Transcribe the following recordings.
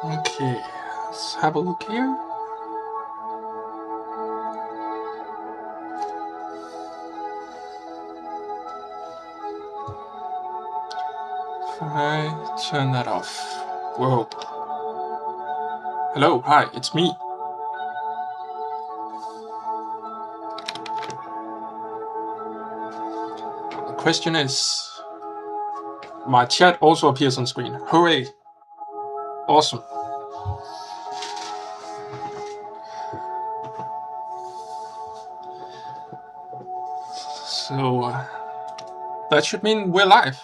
Okay, let's have a look here. If I turn that off. Whoa. Hello, hi, it's me. The question is, my chat also appears on screen. Hooray! Awesome. So, that should mean we're live.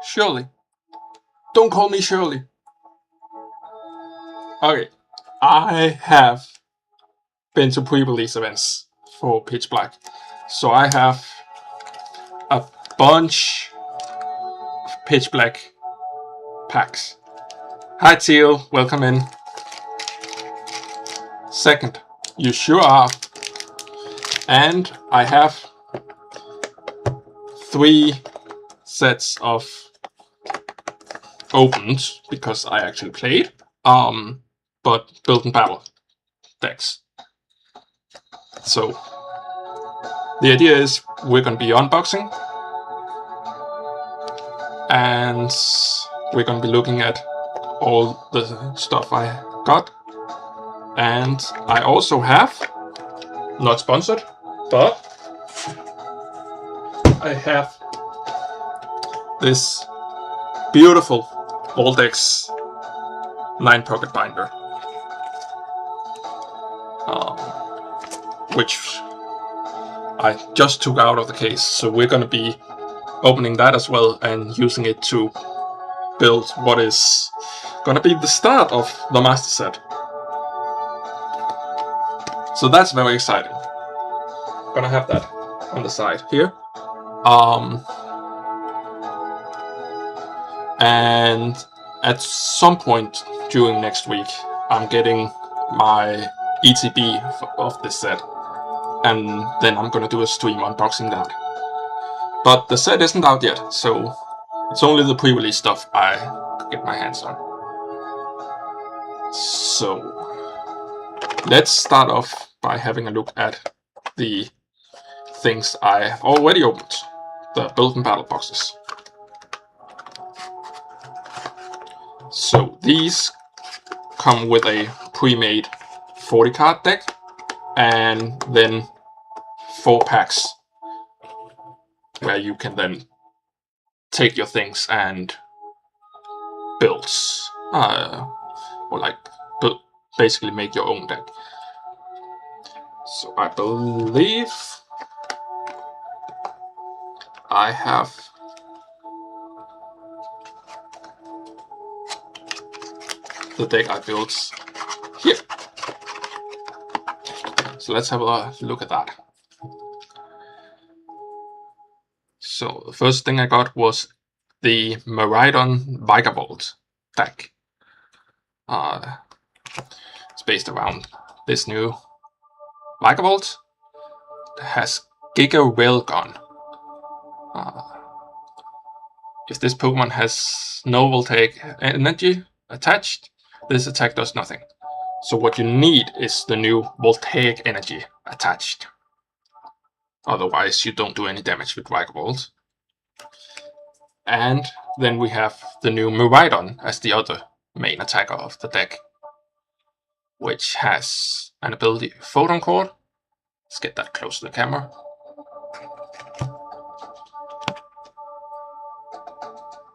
Surely. Don't call me Shirley. Okay, I have been to pre-release events for Pitch Black. So I have a bunch of Pitch Black packs. Hi Teal, welcome in. Second, you sure are. And I have 3 sets of opened, because I actually played, but build and battle decks. So the idea is we're going to be unboxing, and we're going to be looking at all the stuff I got. And I also have, not sponsored, but I have this beautiful Voldex 9-pocket binder, which I just took out of the case. So we're going to be opening that as well and using it to build what is going to be the start of the master set. So that's very exciting. Gonna have that on the side here. And at some point during next week, I'm getting my ETB of this set, and then I'm gonna do a stream unboxing that. But the set isn't out yet, so it's only the pre-release stuff I could get my hands on. So let's start off by having a look at the things I have already opened, the build and battle boxes. So these come with a pre-made 40 card deck, and then 4 packs where you can then take your things and build, or like basically make your own deck. So I believe I have the deck I built here. So let's have a look at that. So the first thing I got was the Maridon Vagabond deck. It's based around this new Vagabond. It has Giga Railgun. If this Pokemon has no voltaic energy attached, this attack does nothing. So what you need is the new voltaic energy attached. Otherwise you don't do any damage with Vagabond. And then we have the new Maridon as the other main attacker of the deck, which has an ability Photon Cord. Let's get that close to the camera.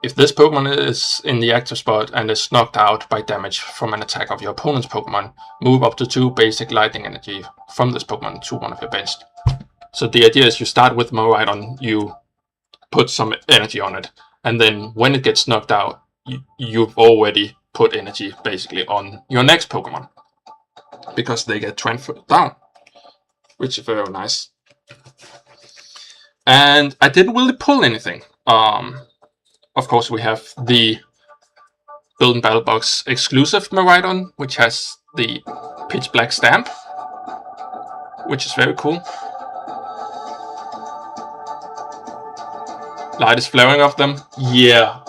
If this Pokemon is in the active spot and is knocked out by damage from an attack of your opponent's Pokemon, move up to 2 basic lightning energy from this Pokemon to one of your bench. So the idea is you start with Maridon, you put some energy on it, and then when it gets knocked out, you've already put energy basically on your next Pokemon, because they get transferred down, which is very nice. And I didn't really pull anything. Of course, we have the Build and Battle Box exclusive Maridon, which has the Pitch Black stamp, which is very cool. Light is flaring off them. Yeah.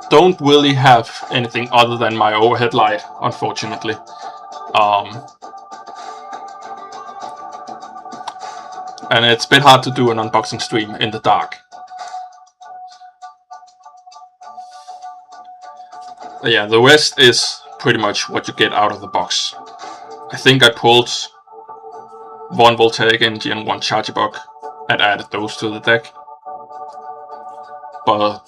don't really have anything other than my overhead light, unfortunately. And it's a bit hard to do an unboxing stream in the dark. But yeah, the rest is pretty much what you get out of the box. I think I pulled one voltaic energy and one charge bug and added those to the deck. But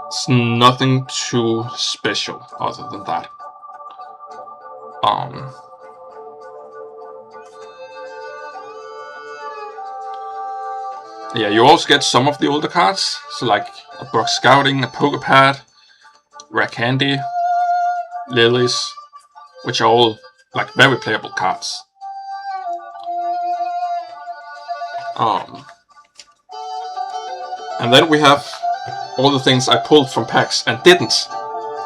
it's nothing too special other than that. Yeah, you also get some of the older cards, so like a Brock Scouting, a Poker Pad, Rare Candy, Lilies, which are all like very playable cards. And then we have all the things I pulled from packs and didn't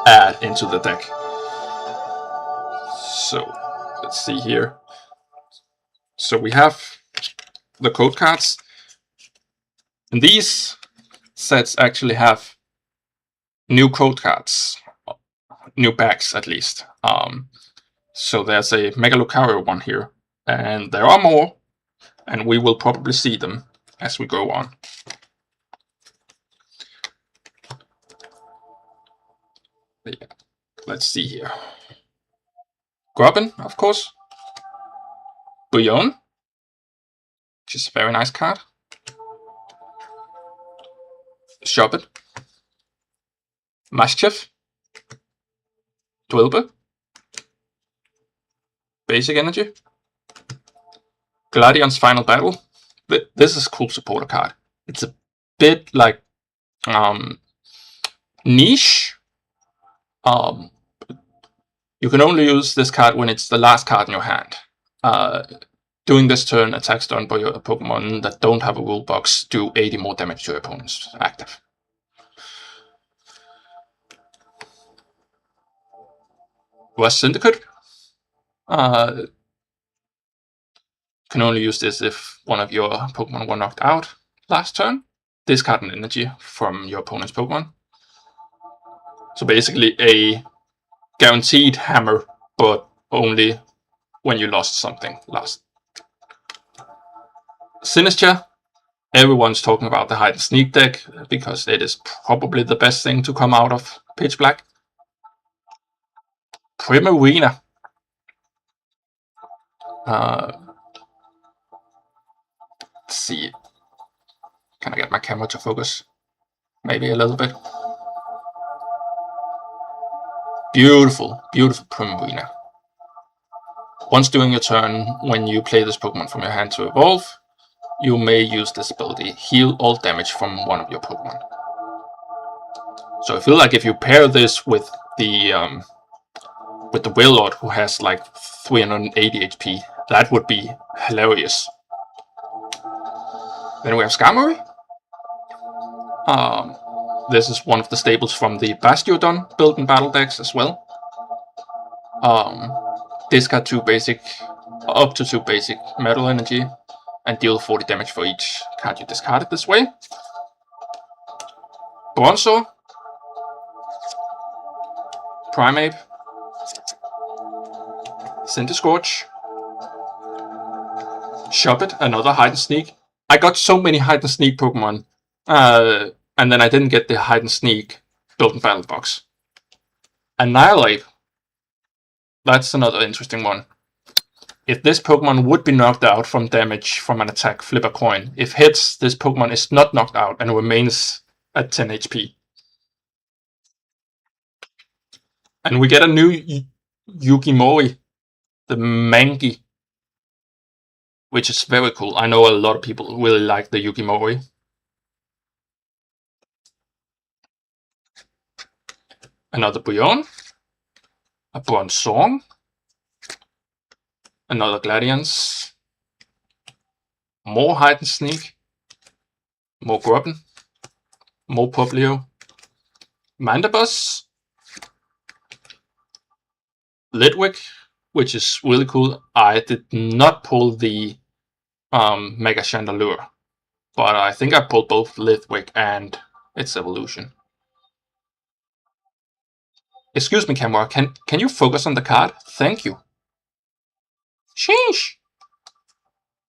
add into the deck. So let's see here. So we have the code cards. And these sets actually have new code cards, new packs at least. So there's a Mega Lucario one here, and there are more, and we will probably see them as we go on. But yeah, let's see here. Grubbin, of course. Bouillon, which is a very nice card. Shoppet, Mischief, Dwelber, Basic Energy, Gladion's Final Battle. This is a cool supporter card. It's a bit like niche. You can only use this card when it's the last card in your hand. During this turn, attacks done by your Pokemon that don't have a rule box do 80 more damage to your opponents active. Was Syndicate. Can only use this if one of your Pokemon were knocked out last turn. Discard an energy from your opponent's Pokemon. So basically a guaranteed hammer, but only when you lost something last. Sinister. Everyone's talking about the hide and sneak deck because it is probably the best thing to come out of Pitch Black. Primarina. Let's see. Can I get my camera to focus? Maybe a little bit. Beautiful, beautiful Primarina. Once during your turn, when you play this Pokemon from your hand to evolve, you may use this ability, heal all damage from one of your Pokemon. So I feel like if you pair this with the Wailord, who has like 380 HP, that would be hilarious. Then we have Skarmory. This is one of the staples from the Bastiodon built in battle decks as well. Discard 2 basic, up to 2 basic metal energy, and deal 40 damage for each card you discarded this way. Bronzor, Primeape, Centiskorch, Shoppet, another hide and sneak. I got so many hide and sneak Pokemon, and then I didn't get the hide and sneak built in battle box. Annihilate. That's another interesting one. If this Pokemon would be knocked out from damage from an attack, flip a coin. If hits, this Pokemon is not knocked out and remains at 10 HP. And we get a new Yukimori, the Mangi, which is very cool. I know a lot of people really like the Yukimori. Another Bouillon, a Bronzor, another Gladians, more hide and sneak, more Grubbin, more Poplio, Mandibuzz, Litwick, which is really cool. I did not pull the Mega Chandelure, but I think I pulled both Litwick and its evolution. Excuse me, camera, can you focus on the card? Thank you. Sheesh.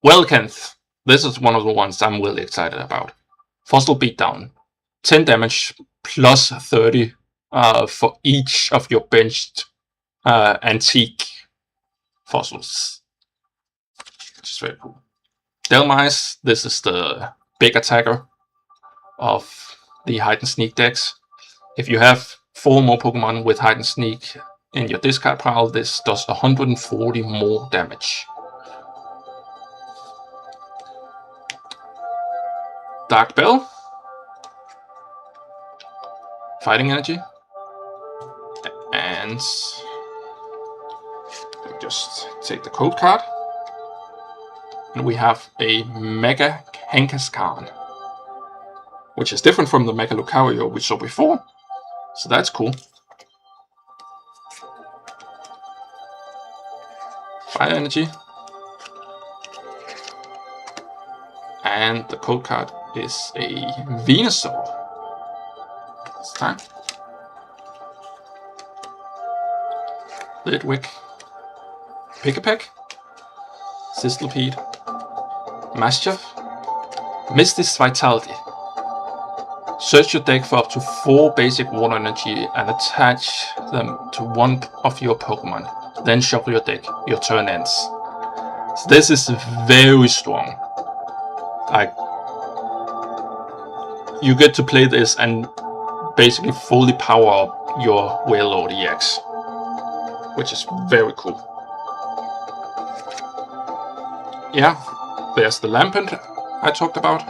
Well, Kenneth, this is one of the ones I'm really excited about. Fossil Beatdown. 10 damage plus 30 for each of your benched antique fossils. Which is very cool. Delmise, this is the big attacker of the hide and sneak decks. If you have 4 more Pokemon with hide and sneak in your discard pile, this does 140 more damage. Dark Bell, Fighting Energy, and just take the code card, and we have a Mega Kangaskhan, which is different from the Mega Lucario we saw before, so that's cool. Fire Energy, and the code card is a Venusaur this time. Lidwick, Pick-a-Peck, Sizzlipede, Maschiff, Misty's Vitality. Search your deck for up to 4 basic water energy and attach them to one of your Pokemon. Then shuffle your deck. Your turn ends. So this is very strong. Like, you get to play this and basically fully power up your Wailord EX, which is very cool. Yeah, there's the Lampent I talked about.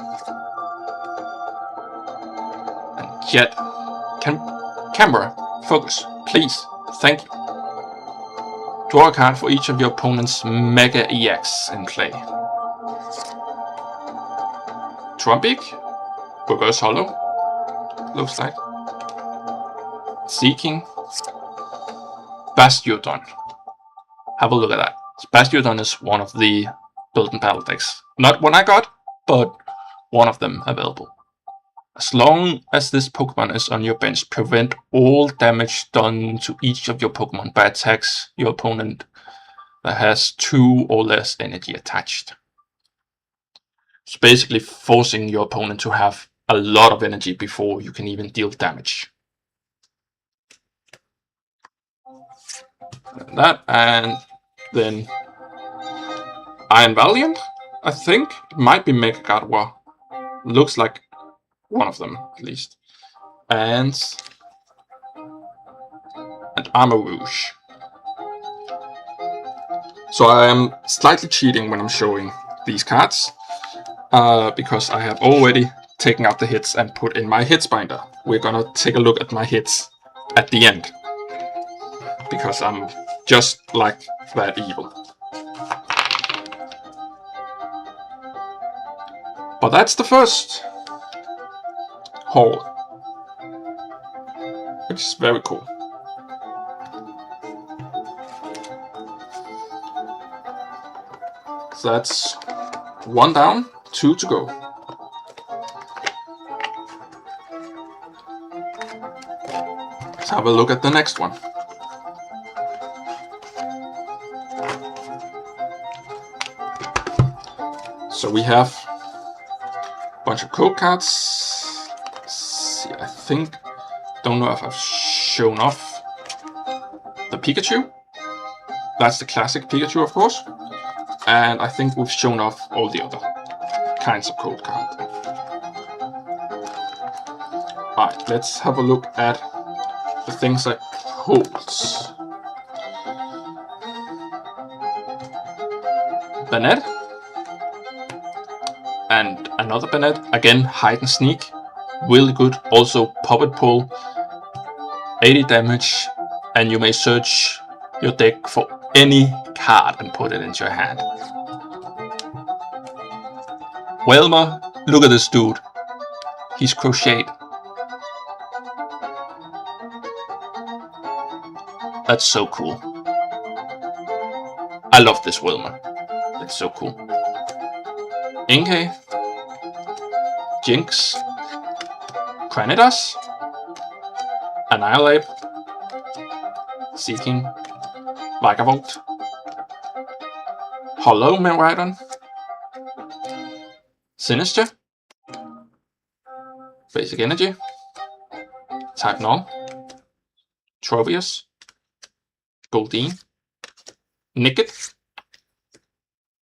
And yet, camera, focus, please, thank you. Draw a card for each of your opponent's Mega EX in play. Trumbeak, Reverse Hollow, looks like. Seeking, Bastiodon. Have a look at that. Bastiodon is one of the built-in battle decks. Not one I got, but one of them available. As long as this Pokemon is on your bench, prevent all damage done to each of your Pokemon by attacks your opponent that has 2 or less energy attached. It's basically forcing your opponent to have a lot of energy before you can even deal damage. That, and then Iron Valiant, I think. It might be Mega Gardevoir. Looks like one of them, at least. And Armor Rouge. So I am slightly cheating when I'm showing these cards, because I have already taken out the hits and put in my hits binder. We're gonna take a look at my hits at the end, because I'm just like that evil. But that's the first haul, which is very cool. So that's 1 down, 2 to go. Let's have a look at the next one. So we have a bunch of code cards. Let's see, I think, don't know if I've shown off the Pikachu. That's the classic Pikachu, of course. And I think we've shown off all the other kinds of code cards. Alright, let's have a look at the things that holds. Banette. And another Banette. Again, hide and sneak. Really good. Also, Puppet Pull. 80 damage. And you may search your deck for any card and put it into your hand. Welmer, look at this dude. He's crocheted. That's so cool. I love this Wilmer. It's so cool. Inkay, Jinx, Granitas, Annihilate, Seeking, Vagavolt, Hollow Miraidon, Sinister, Basic Energy, Type Null, Tropius, Goldeen, Nickit,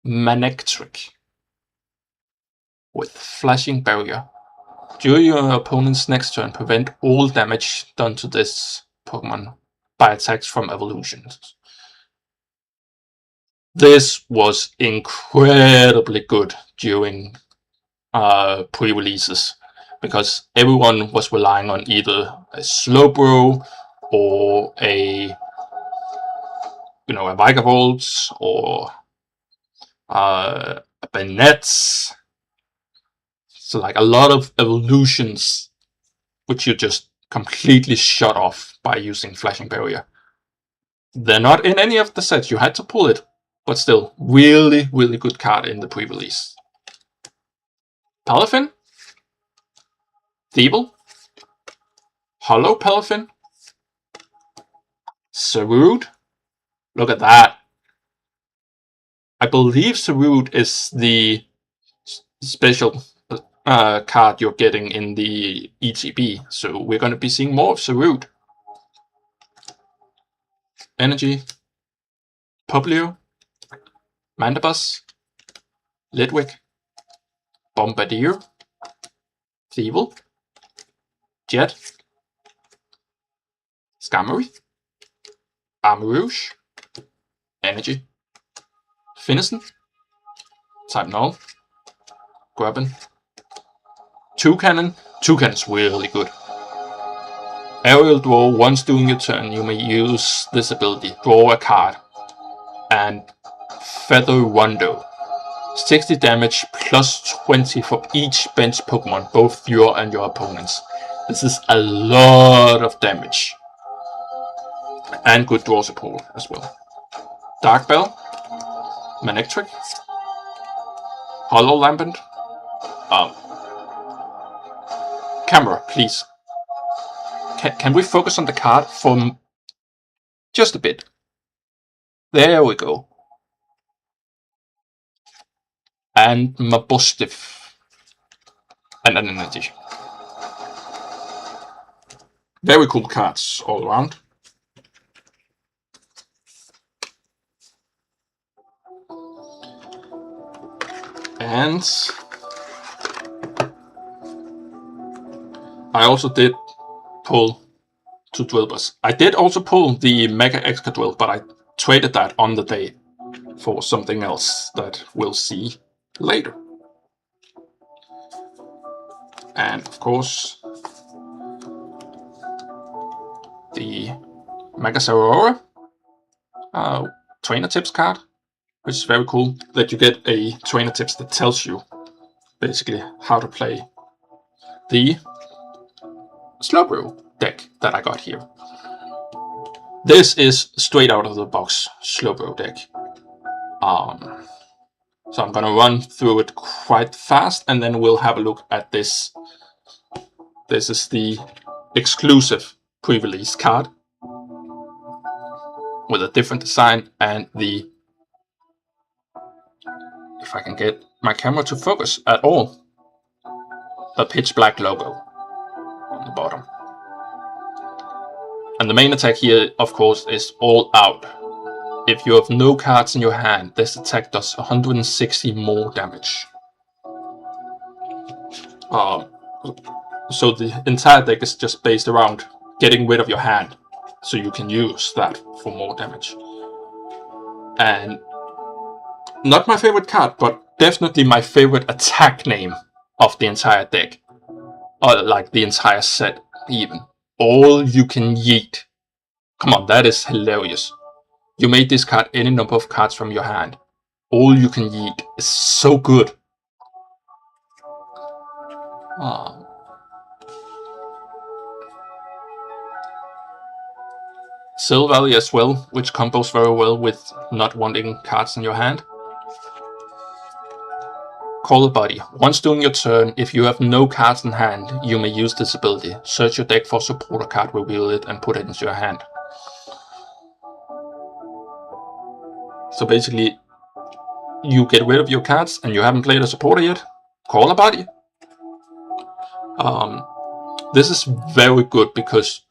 Manectric with Flashing Barrier. During your opponent's next turn, prevent all damage done to this Pokemon by attacks from evolutions. This was incredibly good during pre-releases, because everyone was relying on either a Slowbro or a Vigavolt or a Banette. So like a lot of evolutions which you just completely shut off by using Flashing Barrier. They're not in any of the sets, you had to pull it, but still, really, really good card in the pre-release. Palafin, Thievul, Hollow Palafin, Zarude. Look at that. I believe Zarude is the special card you're getting in the ETB, so we're going to be seeing more of Zarude. Energy, Poplio, Mandibus, Litwick, Bombardier, Thievul, Jet, Skarmory, Armarouge, Energy, Finnison, Type Null, Grubbin, Toucannon. Toucannon's really good. Aerial Draw, once during your turn, you may use this ability, draw a card, and Feather Rondo. 60 damage plus 20 for each bench Pokemon, both your and your opponent's. This is a lot of damage. And good draw support as well. Dark Bell, Manectric, Hollow Lambent. Camera, please. Can we focus on the card for just a bit? There we go. And Mabosstiff. And an Energy. Very cool cards all around. And I also did pull 2 Drillburs. I did also pull the Mega Excadrill, but I traded that on the day for something else that we'll see later. And of course, the Mega Aurora trainer tips card, which is very cool, that you get a trainer tips that tells you basically how to play the Slowbro deck that I got here. This is straight out of the box Slowbro deck. So I'm gonna run through it quite fast, and then we'll have a look at this. This is the exclusive pre-release card with a different design and the, if I can get my camera to focus at all, a pitch black logo on the bottom. And the main attack here, of course, is all out. If you have no cards in your hand, this attack does 160 more damage. So the entire deck is just based around getting rid of your hand, so you can use that for more damage. And not my favorite card, but definitely my favorite attack name of the entire deck. Or like the entire set even. All You Can Yeet. Come on, that is hilarious. You may discard any number of cards from your hand. All You Can Yeet is so good. Cell Valley as well, which combos very well with not wanting cards in your hand. Call Body. Once during your turn, if you have no cards in hand, you may use this ability. Search your deck for a supporter card, reveal it, and put it into your hand. So basically, you get rid of your cards and you haven't played a supporter yet, call a body. This is very good because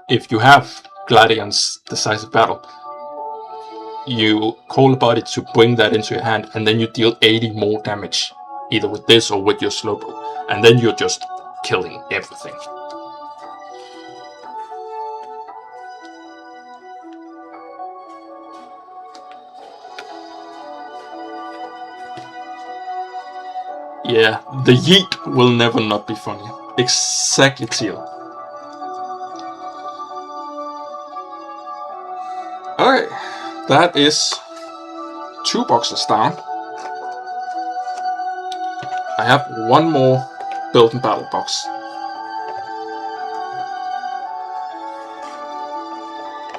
if you have Gladian's Decisive Battle, you call a body to bring that into your hand, and then you deal 80 more damage, either with this or with your Slowbro, and then you're just killing everything. Yeah, the yeet will never not be funny. Exactly, Teal. Okay, that is 2 boxes down. I have one more Build and Battle box.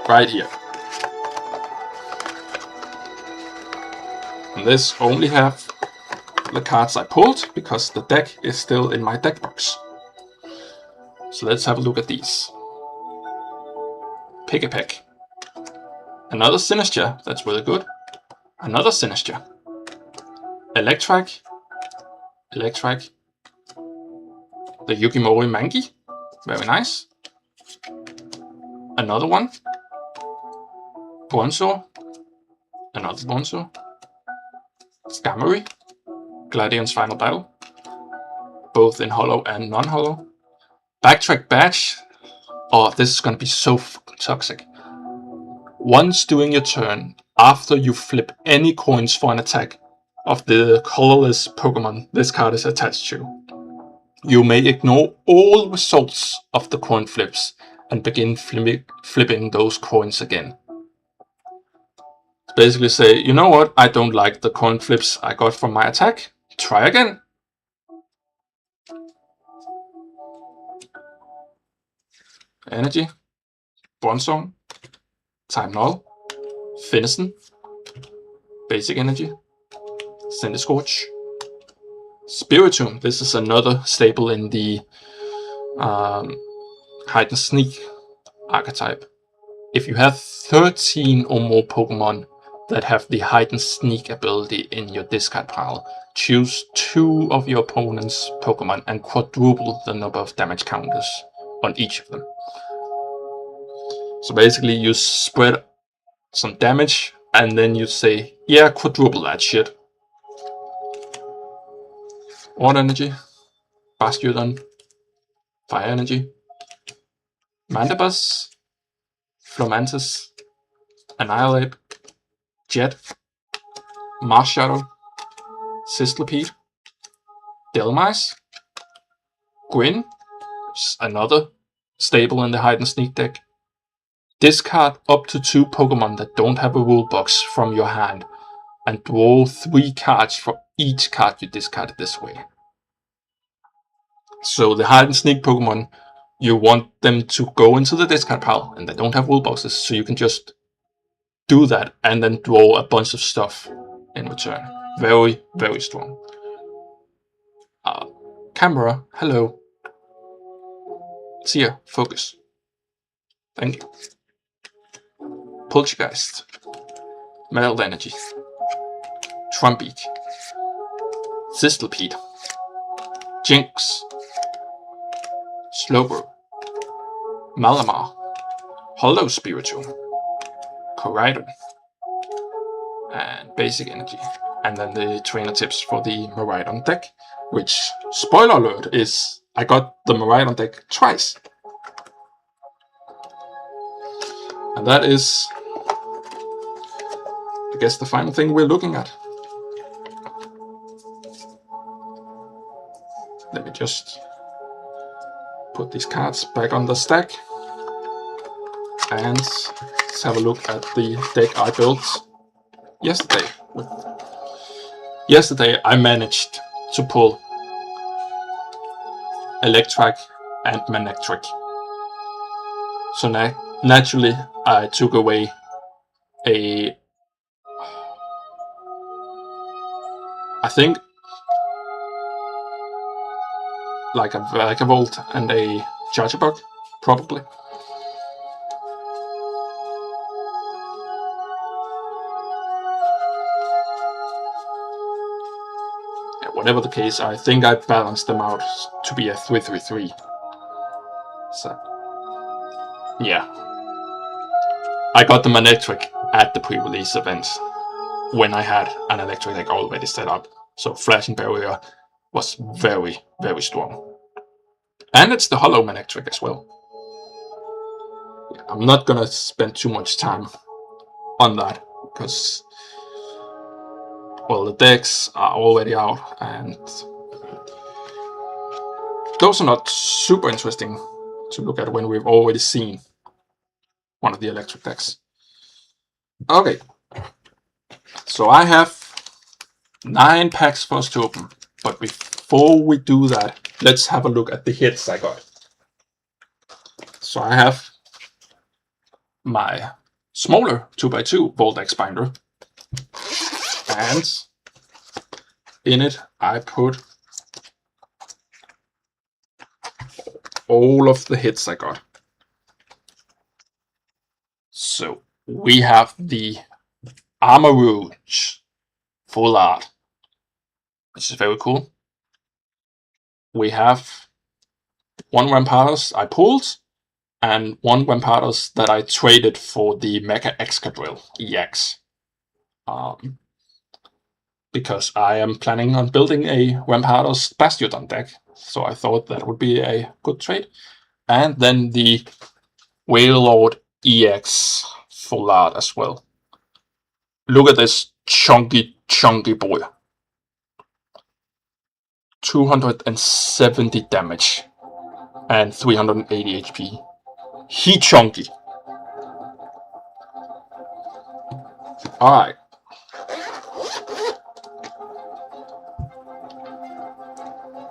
Right here. And this only have the cards I pulled, because the deck is still in my deck box. So let's have a look at these. Pick a Peck. Another Sinister, that's really good. Another Sinister. Electric. Electric. The Yukimori Mangi. Very nice. Another one. Bonzo. Another Bonzo. Skarmory. Gladian's Final Battle. Both in holo and non-holo. Backtrack Badge. Oh, this is gonna be so fucking toxic. Once during your turn, after you flip any coins for an attack of the colorless Pokemon this card is attached to, you may ignore all results of the coin flips and begin flipping those coins again. Basically say, you know what, I don't like the coin flips I got from my attack, try again. Energy, Bronzong, Time Null, Finition, Basic Energy, Scorch, Spiritomb. This is another staple in the Hide and Sneak archetype. If you have 13 or more Pokemon that have the Hide and Sneak ability in your discard pile, choose 2 of your opponent's Pokemon and quadruple the number of damage counters on each of them. So basically you spread some damage and then you say, yeah, quadruple that shit. Water Energy, Bastiodon, Fire Energy, Mandibuzz, Flomantis, Annihilate, Jet, Marshadow, Sizzlipede, Delmice, Gwyn, another staple in the Hide and Sneak deck. Discard up to 2 Pokemon that don't have a rule box from your hand, and draw 3 cards for each card you discarded this way. So the Hide and Sneak Pokemon, you want them to go into the discard pile, and they don't have rule boxes, so you can just do that and then draw a bunch of stuff in return. Very, very strong. Camera, hello. Tia, focus. Thank you. Poltergeist, Metal Energy, Trumbeak, Sizzlipede, Jinx, Slowbro, Malamar, Hollow Spiritomb, Koraidon, and Basic Energy. And then the trainer tips for the Miraidon deck, which, spoiler alert, is I got the Miraidon deck twice. And that is, I guess, the final thing we're looking at. Let me just put these cards back on the stack and let's have a look at the deck I built yesterday. Yesterday I managed to pull Electric and Manectric. So naturally I took away I think like a Vagavolt and a Charjabug, probably. whatever the case, I think I balanced them out to be a 3-3-3. So, yeah. I got them electric at the pre-release event when I had an electric deck already set up. So Flashing Barrier was very, very strong. And it's the Hollow electric as well. Yeah, I'm not gonna spend too much time on that because, well, the decks are already out and those are not super interesting to look at when we've already seen one of the electric decks. Okay, so I have 9 packs for us to open, but before we do that, let's have a look at the hits I got. So I have my smaller 2x2 Voltex binder, and in it I put all of the hits I got. So we have the Armor Rouge full art, which is very cool. We have 1 Rampardos I pulled, and 1 Rampardos that I traded for the Mega Excadrill EX. Because I am planning on building a Rampardos Bastiodon deck, so I thought that would be a good trade. And then the Wailord EX full art as well. Look at this chunky boy. 270 damage and 380 HP. He chunky. Alright.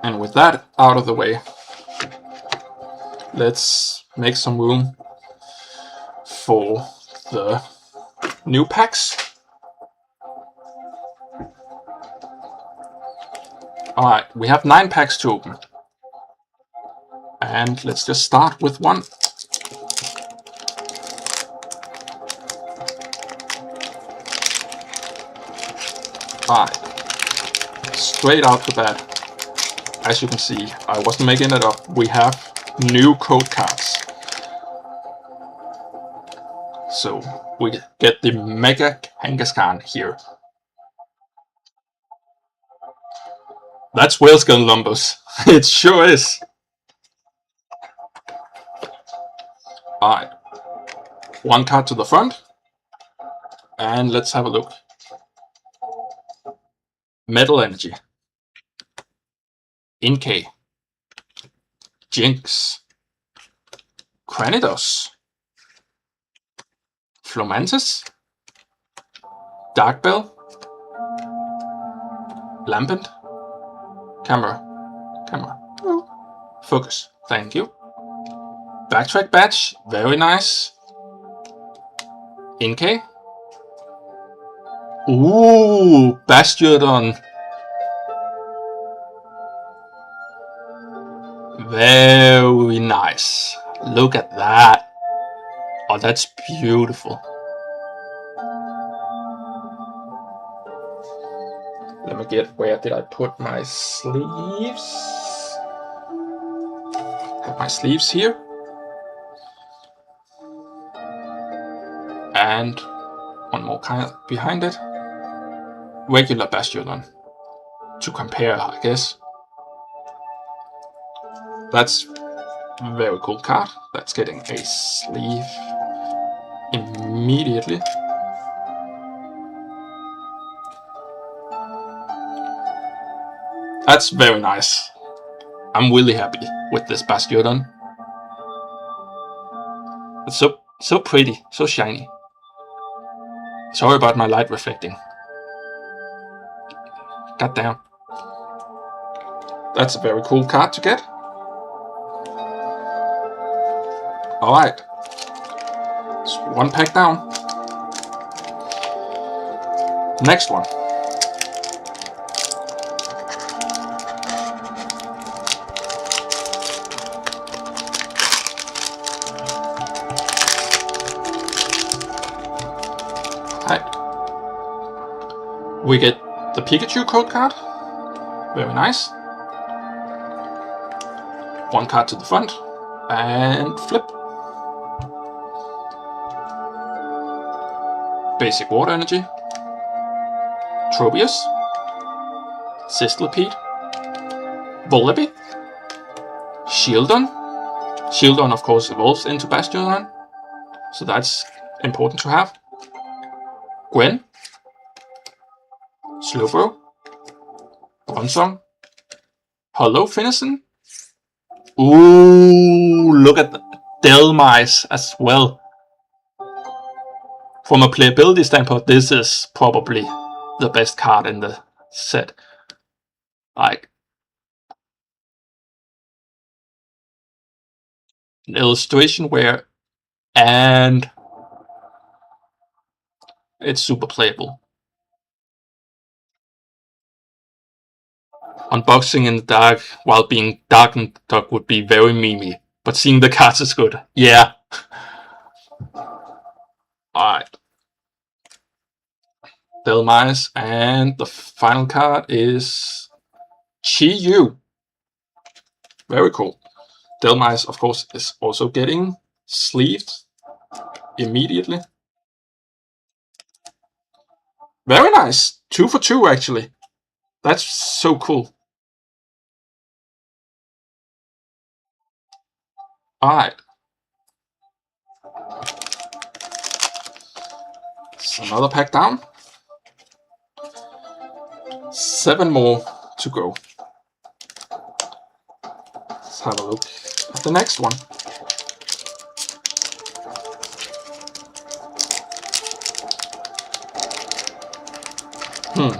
And with that out of the way, let's make some room for the new packs. Alright, we have 9 packs to open. And let's just start with 1. Alright, straight out the bat, as you can see, I wasn't making it up, we have new code cards. So we get the Mega Kangaskhan here. That's Whale Skull Lumbus. It sure is. Alright, 1 card to the front, and let's have a look. Metal Energy, Inkay, Jinx, Cranidos, Flomantis, Dark Bell, Lampent, Camera, focus, thank you. Backtrack Badge, very nice. Inkay. Ooh, Bastiodon. Very nice. Look at that. Oh, that's beautiful. Let me get, where did I put my sleeves? Have my sleeves here. And 1 more kind behind it. Regular Bastiodon. To compare, I guess. That's a very cool card. That's getting a sleeve immediately. That's very nice. I'm really happy with this Bastiodon. It's so pretty, so shiny. Sorry about my light reflecting. God damn. That's a very cool card to get. Alright. It's 1 pack down. Next one. Alright. We get the Pikachu code card. Very nice. One card to the front and flip. Basic water energy. Tropius. Sizzlipede. Volibee. Shieldon. Shieldon of course evolves into Bastion, so that's important to have. Gwen. Slowbro. Bronzong. Hollow Finison. Ooh, look at the Delmise as well. From a playability standpoint, this is probably the best card in the set. Like, an illustration where, and it's super playable. Unboxing in the dark while being dark and dark would be very memey, but seeing the cards is good. Yeah. Alright. Delmise, and the final card is Chi-Yu. Very cool. Delmise, of course, is also getting sleeved immediately. Very nice. 2 for 2 actually. That's so cool. Alright. So another pack down. 7 more to go. Let's have a look at the next one.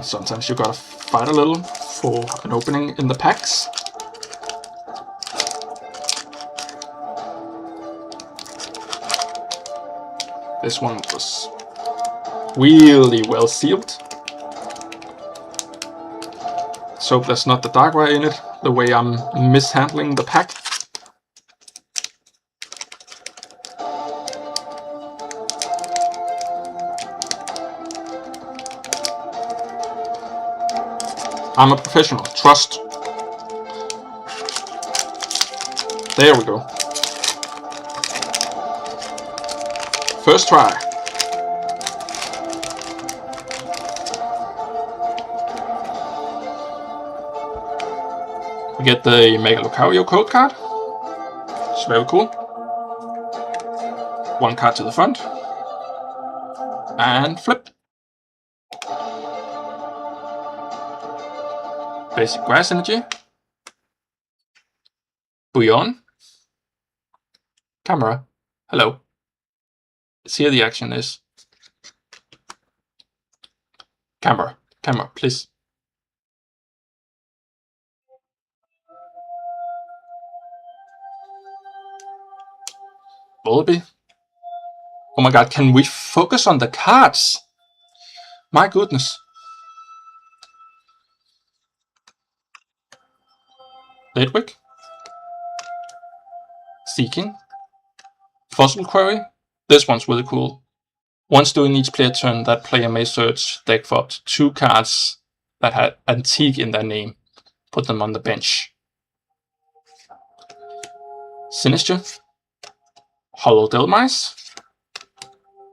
Sometimes you gotta fight a little for an opening in the packs. This one was really well sealed. Let's hope there's not the Darkrai in it, the way I'm mishandling the pack. I'm a professional, trust. There we go. First try. We get the Mega Lucario code card. It's very cool. 1 card to the front. And flip. Basic Grass Energy. Bouillon. Camera. Hello. Let's see how the action is. Camera. Camera, please. Volibee. Oh my god, can we focus on the cards? My goodness. Ledwig. Seeking. Fossil Quarry. This one's really cool. Once during each player turn, that player may search deck for up to 2 cards that had Antique in their name. Put them on the bench. Sinister. Hollow Delmise.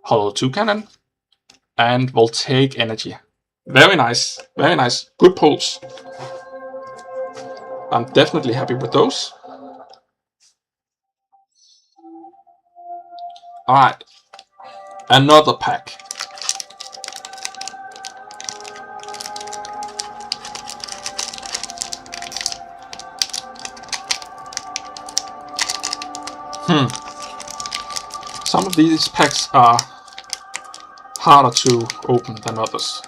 Hollow Toucannon. And Voltaic Energy. Very nice. Very nice. Good pulls. I'm definitely happy with those. Alright. Another pack. Some of these packs are harder to open than others.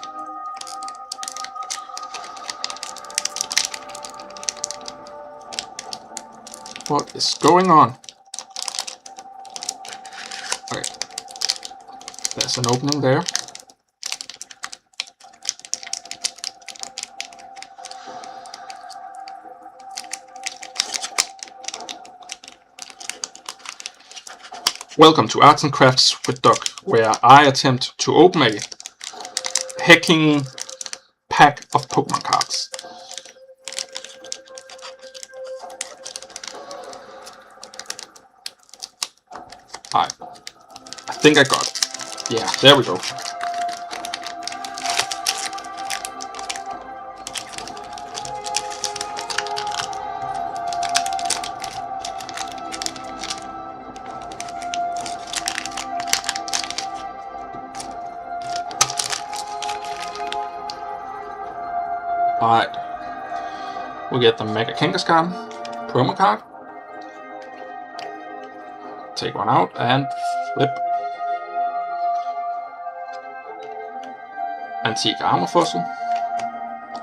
What is going on? Okay. There's an opening there. Welcome to Arts and Crafts with Doc, where I attempt to open a hacking pack of Pokemon cards. Alright. I think I got it. Yeah, there we go. Alright. We get the Mega Kangaskhan promo card. Take one out and flip. Antique Armor Fossil.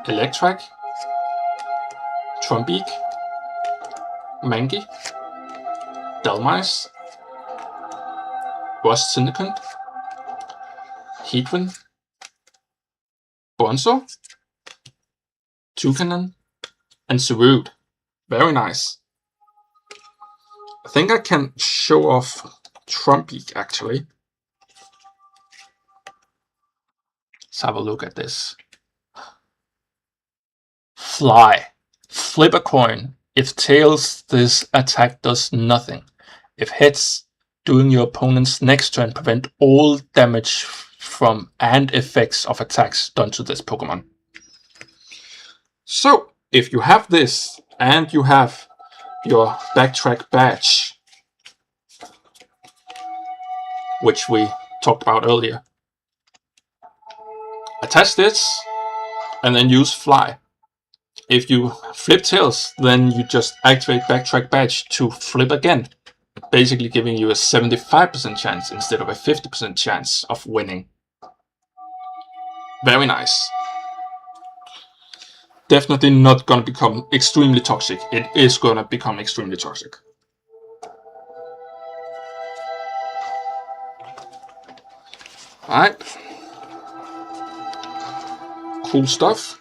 Electric. Trumbeak. Mangy. Delmice. Rust Syndicant. Heatwind. Bonzo. Toucanon. And Zarude. Very nice. I think I can show off Trumbeak actually. Let's have a look at this. Fly. Flip a coin. If tails, this attack does nothing. If heads, doing your opponent's next turn prevent all damage from and effects of attacks done to this Pokemon. So, if you have this and you have your Backtrack badge, which we talked about earlier, attach this and then use Fly. If you flip tails, then you just activate Backtrack badge to flip again, basically giving you a 75% chance instead of a 50% chance of winning. Very nice. Definitely not gonna become extremely toxic. It is gonna become extremely toxic. Alright. Cool stuff.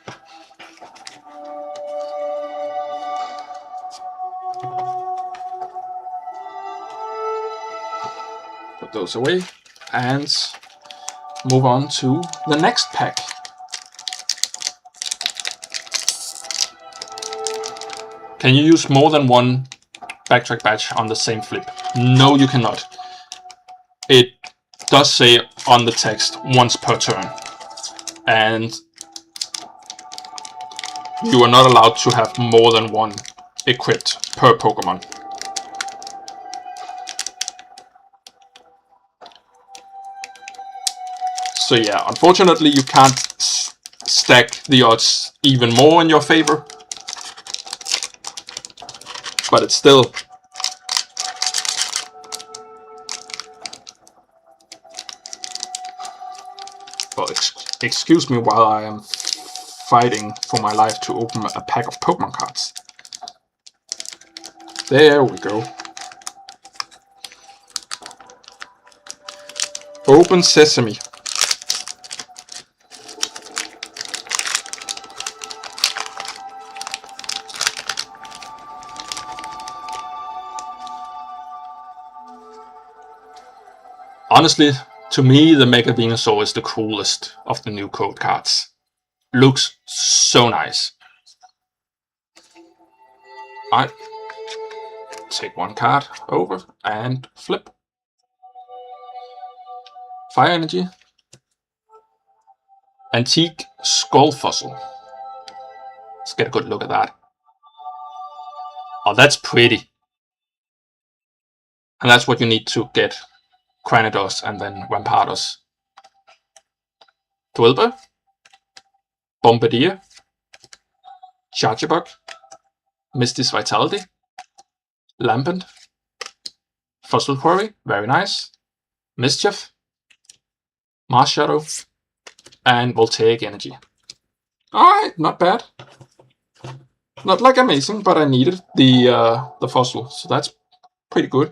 Put those away and move on to the next pack. Can you use more than one Backtrack badge on the same flip? No, you cannot. It does say on the text once per turn, and you are not allowed to have more than one equipped per Pokemon. So yeah, unfortunately you can't stack the odds even more in your favor, but it's still well, excuse me while I am fighting for my life to open a pack of Pokemon cards. There we go. Open sesame. Honestly, to me, the Mega Venusaur is the coolest of the new code cards. Looks so nice. Alright. Take one card over and flip. Fire Energy. Antique Skull Fossil. Let's get a good look at that. Oh, that's pretty. And that's what you need to get Cranidos and then Rampardos. Dwelber. Bombardier. Charjabug. Misty's Vitality. Lampent. Fossil Quarry, very nice. Mischief. Marshadow. And Voltaic Energy. Alright, not bad. Not like amazing, but I needed the fossil, so that's pretty good.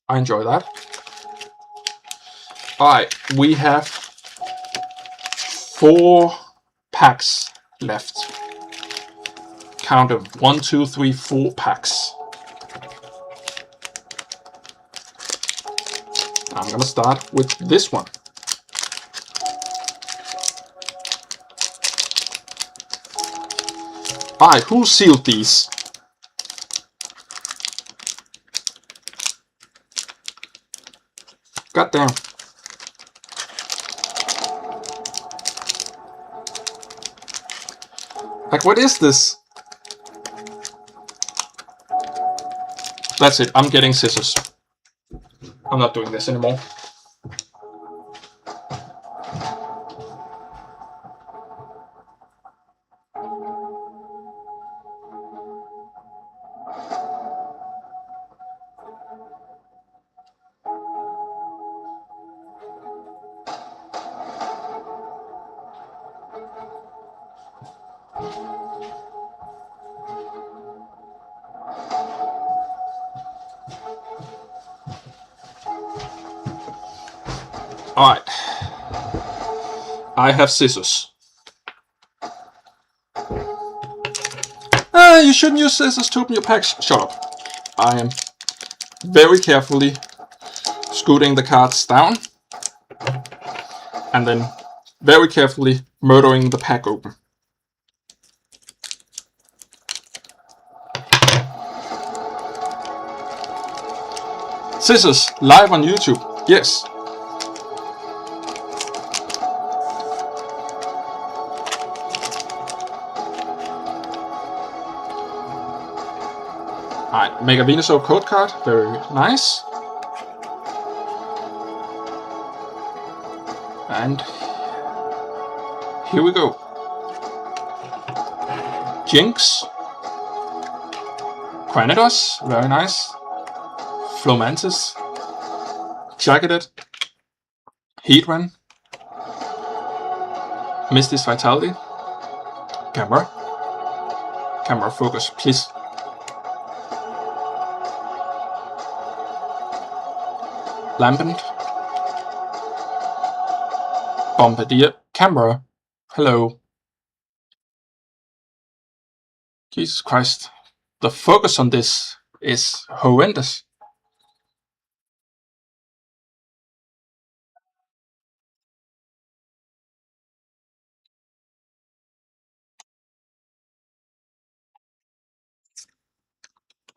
I enjoy that. Alright, we have 4 packs left. Count them. 1, 2, 3, 4 packs. I'm gonna start with this one. Alright, who sealed these? God damn. Like, what is this? That's it. I'm getting scissors. I'm not doing this anymore. Alright. I have scissors. You shouldn't use scissors to open your packs. Shut up. I am very carefully scooting the cards down. And then very carefully murdering the pack open. Scissors, live on YouTube. Yes. Alright, Mega Venusaur code card. Very nice. And here we go. Jinx. Quanidos. Very nice. Flomantis. Jacketed. Heatran. Misty's Vitality. Camera. Camera focus, please. Lambent. Bombardier. Camera. Hello. Jesus Christ. The focus on this is horrendous.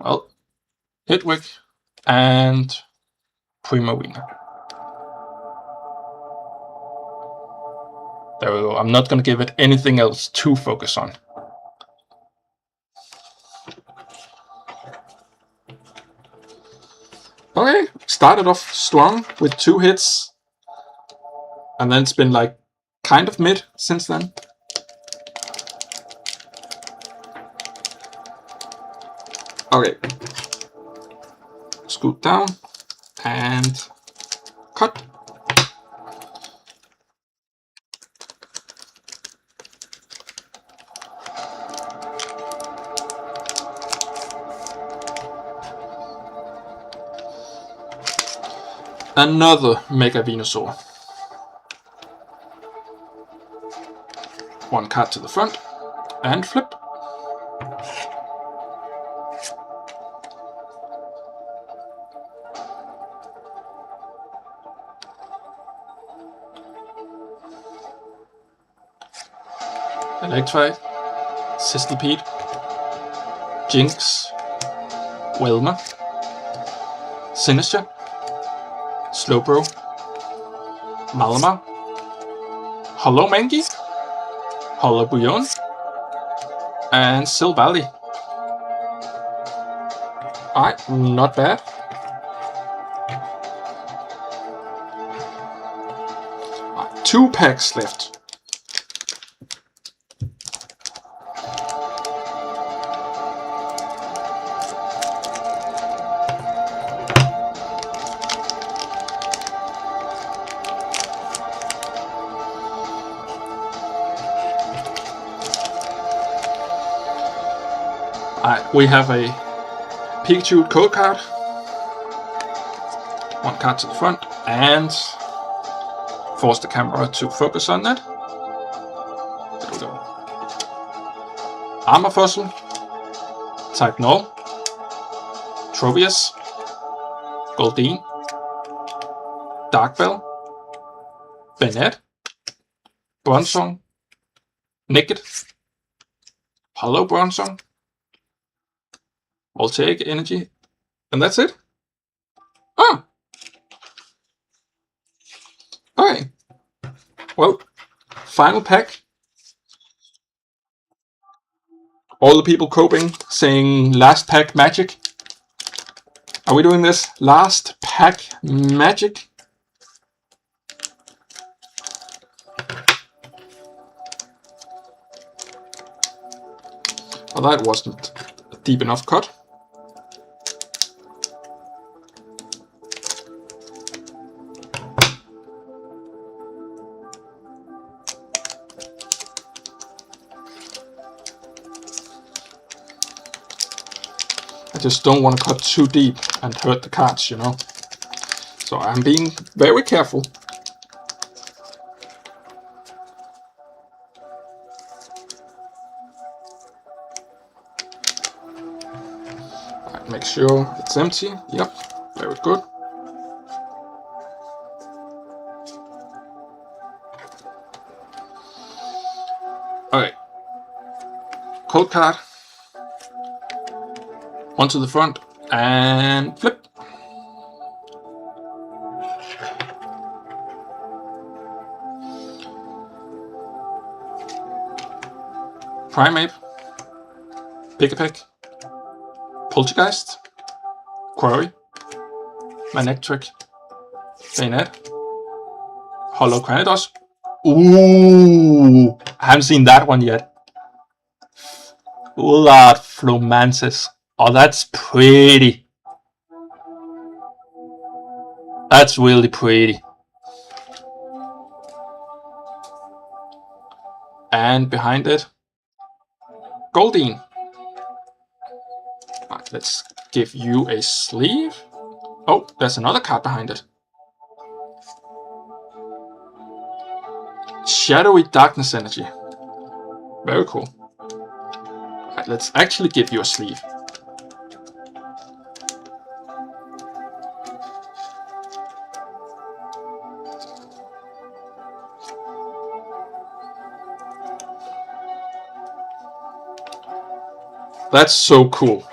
Well, Hedwig and Primavera. There we go. I'm not going to give it anything else to focus on. Okay, started off strong with 2 hits. And then it's been like kind of mid since then. Okay. Scoot down and cut. Another Mega Venusaur. 1 card to the front and flip. Electrike, Sizzlipede, Jinx, Wilma, Sinister, Slowbro, Malamar, Hollow Mangy, Hollow Bouillon, and Silvally. Alright, not bad. Right, 2 packs left. We have a Pikachu code card, 1 card to the front, and force the camera to focus on that. There we go. Armor Fossil, Type Null, Tropius, Goldeen, Dark Bell, Bennett, Bronzong, Naked, Hollow Bronzong, Voltaic Energy, and that's it. Oh! Okay. Well, final pack. All the people coping, saying last pack magic. Are we doing this? Last pack magic? Well, that wasn't a deep enough cut. I just don't want to cut too deep and hurt the cards, you know. So I'm being very careful. Right, make sure it's empty. Yep, very good. Alright. Cold card. Onto the front and flip. Primate, Pick-a-Pick, Poltergeist, Quarry, Manectric, Bayonet, Hollow Granidos. Ooh, I haven't seen that one yet. Ullard Flomansis. Oh, that's pretty. That's really pretty. And behind it, Goldeen. Right, let's give you a sleeve. Oh, there's another card behind it. Shadowy Darkness Energy. Very cool. Right, let's actually give you a sleeve. That's so cool.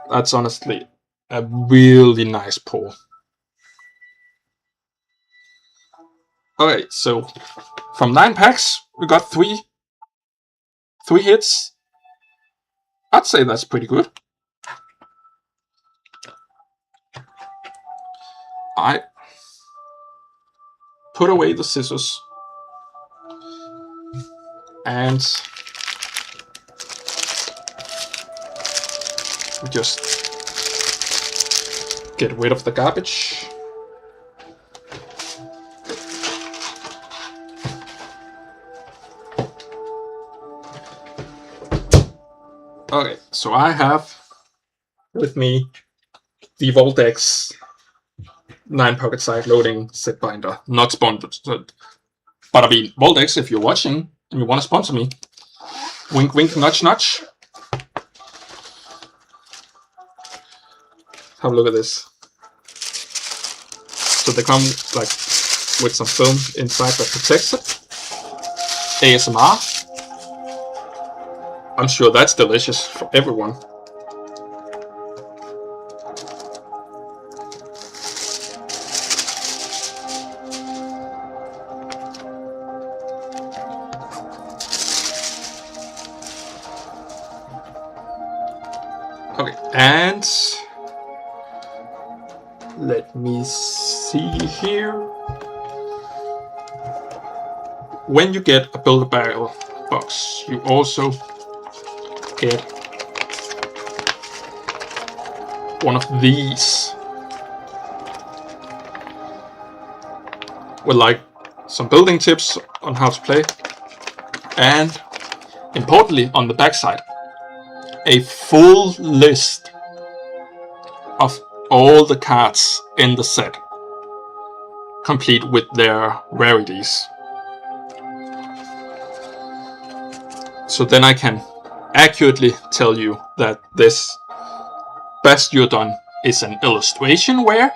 That's honestly a really nice pull. Okay, so from 9 packs, we got 3 hits. I'd say that's pretty good. I put away the scissors and we just get rid of the garbage. Okay, so I have with me the Voltex 9-pocket side loading set binder, not sponsored. But I mean, Voltex, if you're watching and you want to sponsor me, wink wink, nudge nudge. Have a look at this. So they come like with some film inside that protects it. ASMR. I'm sure that's delicious for everyone. Okay, and let me see here. When you get a Build-A-Barrel box, you also get one of these with like some building tips on how to play, and importantly on the backside, a full list of all the cards in the set, complete with their rarities. So then I can accurately tell you that this Bastiodon is an illustration rare,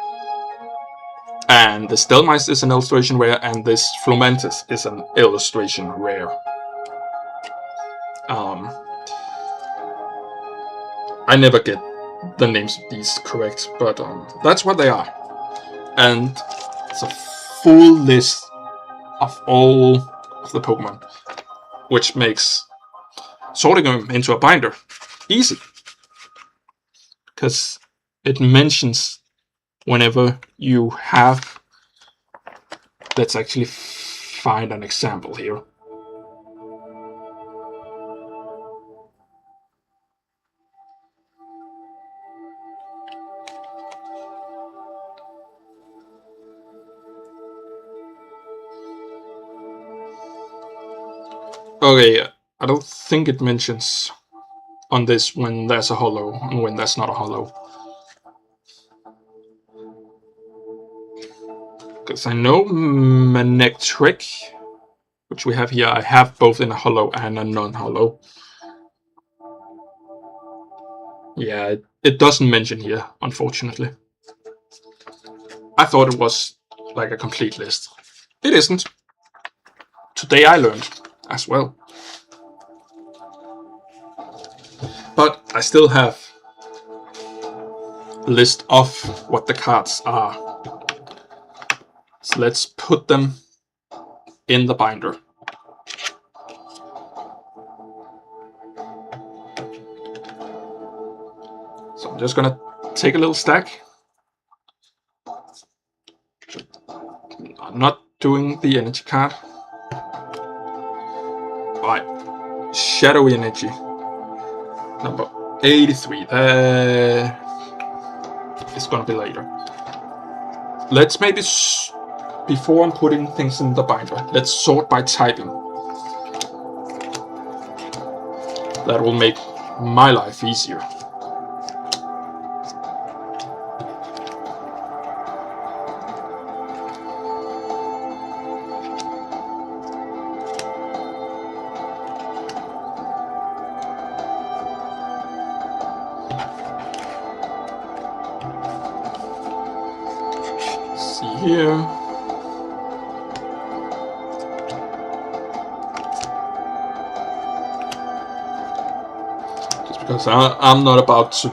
and the Stellmeister is an illustration rare, and this Flomantis is an illustration rare. I never get the names of these correct, but that's what they are. and it's a full list of all of the Pokemon, which makes sorting them into a binder easy, because it mentions whenever you have. Let's actually find an example here. Okay, I don't think it mentions on this when there's a holo and when there's not a holo. Because I know Manectric, which we have here, I have both in a holo and a non-holo. Yeah, it doesn't mention here, unfortunately. I thought it was like a complete list. It isn't. Today I learned as well. But I still have a list of what the cards are. So let's put them in the binder. So I'm just gonna take a little stack. I'm not doing the energy card. Alright, Shadowy Energy. Number 83. It's gonna be later. Let's maybe, before I'm putting things in the binder, let's sort by typing. That will make my life easier. See here. Just because I'm not about to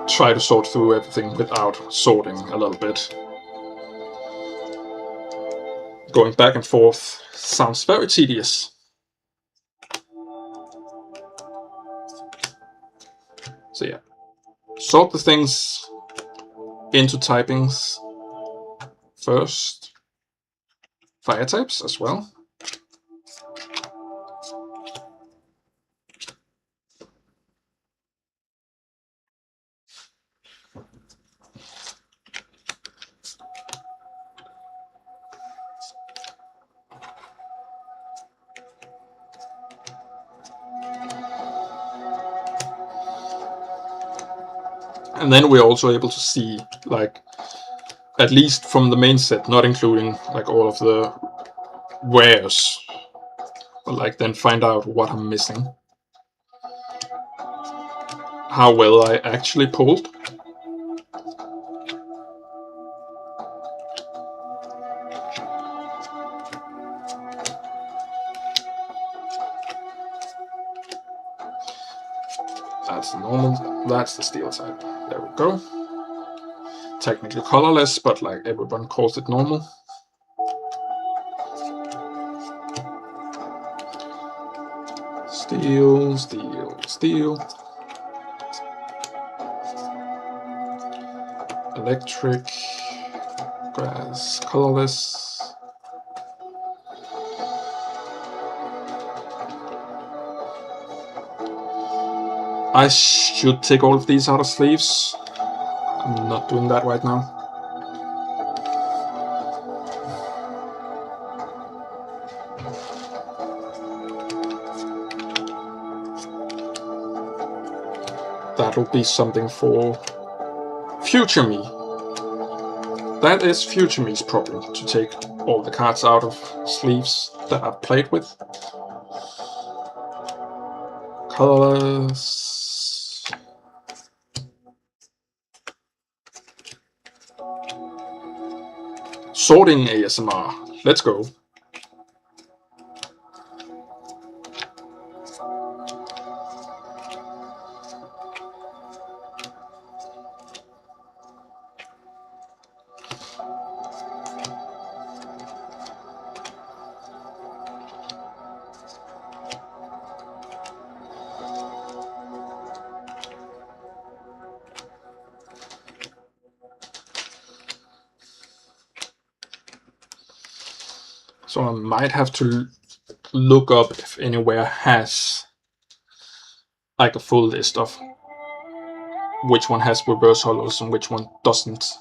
try to sort through everything without sorting a little bit. Going back and forth sounds very tedious. So yeah, sort the things into typings first. Fire types as well. And then we're also able to see, like, at least from the main set, not including like all of the wares, but like then find out what I'm missing. How well I actually pulled. That's the normal, that's the steel type. There we go. Technically colorless, but like everyone calls it normal. Steel, steel, steel. Electric, grass, colorless. I should take all of these out of sleeves. I'm not doing that right now. That'll be something for future me. That is future me's problem, to take all the cards out of sleeves that I've played with. Colorless. Sorting ASMR. Let's go. So I might have to look up if anywhere has like a full list of which one has reverse hollows and which one doesn't.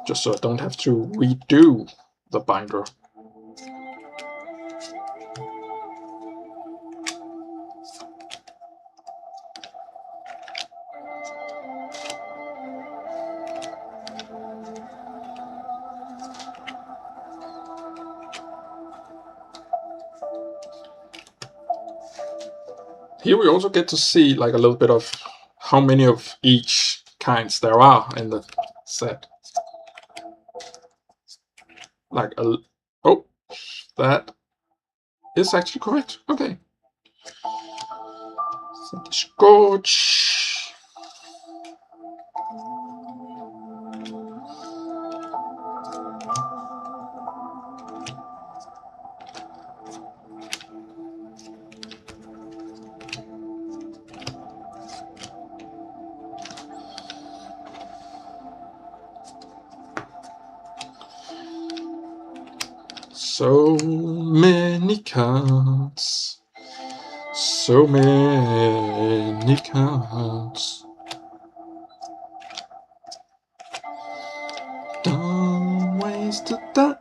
Just so I don't have to redo the binder. Here we also get to see like a little bit of how many of each kinds there are in the set. Like oh, that is actually correct. Okay. So the Scourge. So many cards. So many cards. Don't waste the time.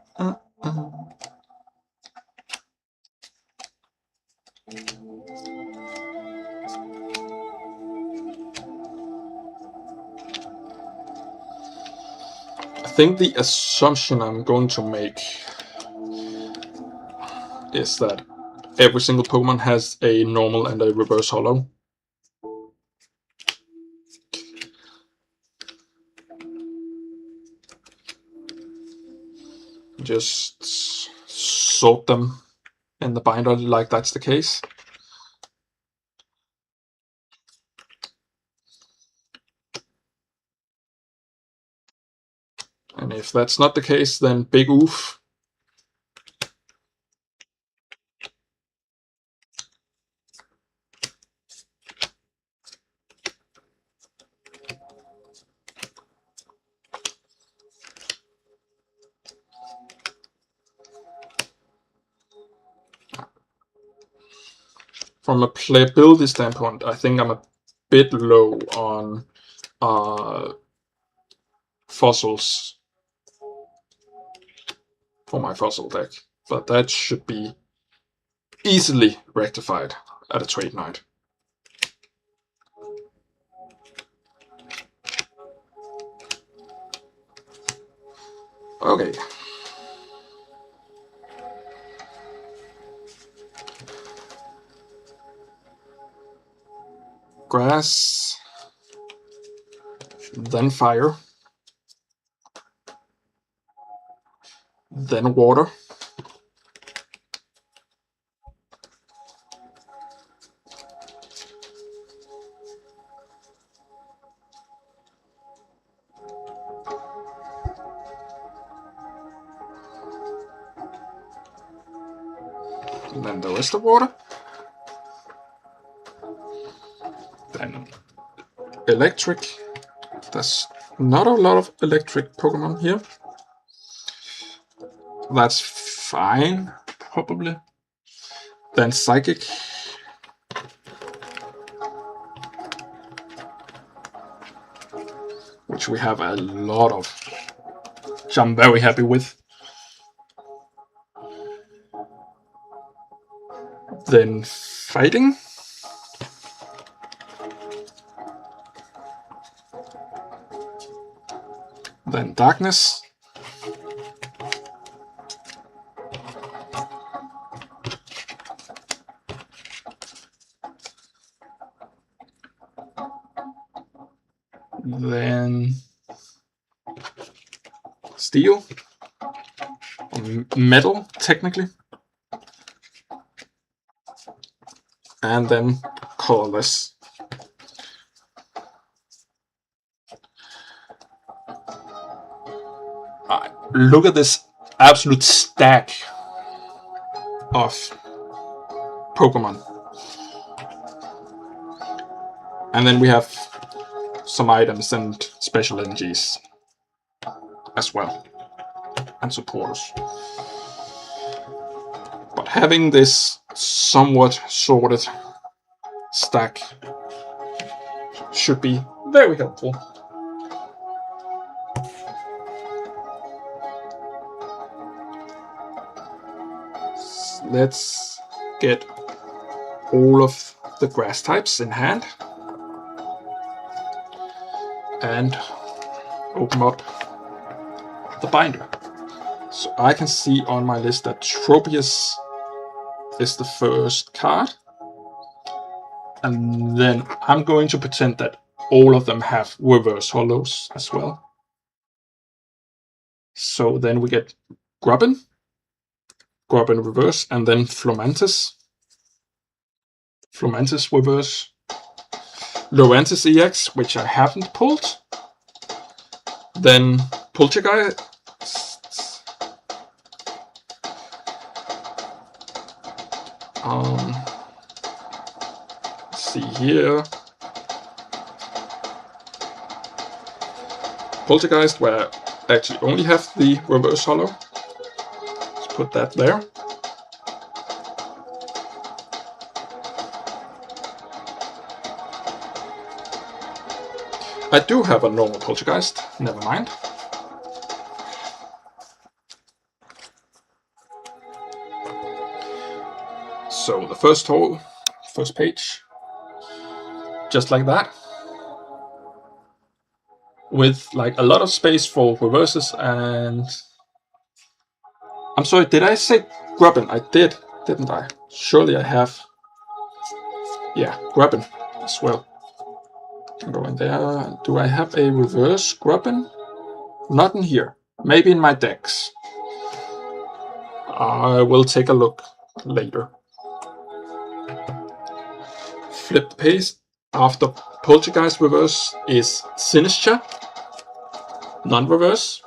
I think the assumption I'm going to make is that every single Pokemon has a normal and a reverse hollow. Just sort them in the binder like that's the case. And if that's not the case, then big oof. From a playability standpoint, I think I'm a bit low on fossils for my fossil deck, but that should be easily rectified at a trade night. Okay. Grass, then fire, then water, and then the rest of water, then electric. There's not a lot of electric Pokemon here. That's fine, probably. Then psychic. Which we have a lot of, which I'm very happy with. Then fighting. Then darkness. Then steel, or metal technically, and then colorless. Look at this absolute stack of Pokemon. And then we have some items and special energies as well, and supporters. But having this somewhat sorted stack should be very helpful. Let's get all of the grass types in hand and open up the binder. So I can see on my list that Tropius is the first card, and then I'm going to pretend that all of them have reverse hollows as well. So then we get Grubbin reverse, and then Flomantis reverse, Lorantis EX, which I haven't pulled, then Poltergeist, let's see here, Poltergeist, where I actually only have the reverse hollow. Let's put that there. I do have a normal Poltergeist, never mind. So the first page, just like that, with like a lot of space for reverses. And I'm sorry, did I say Grubbin? I did, didn't I? Surely I have. Yeah, Grubbin as well. Can go in there. Do I have a reverse Grubbin? Not in here. Maybe in my decks. I will take a look later. Flip the page. After Poltergeist reverse is Sinister, non-reverse.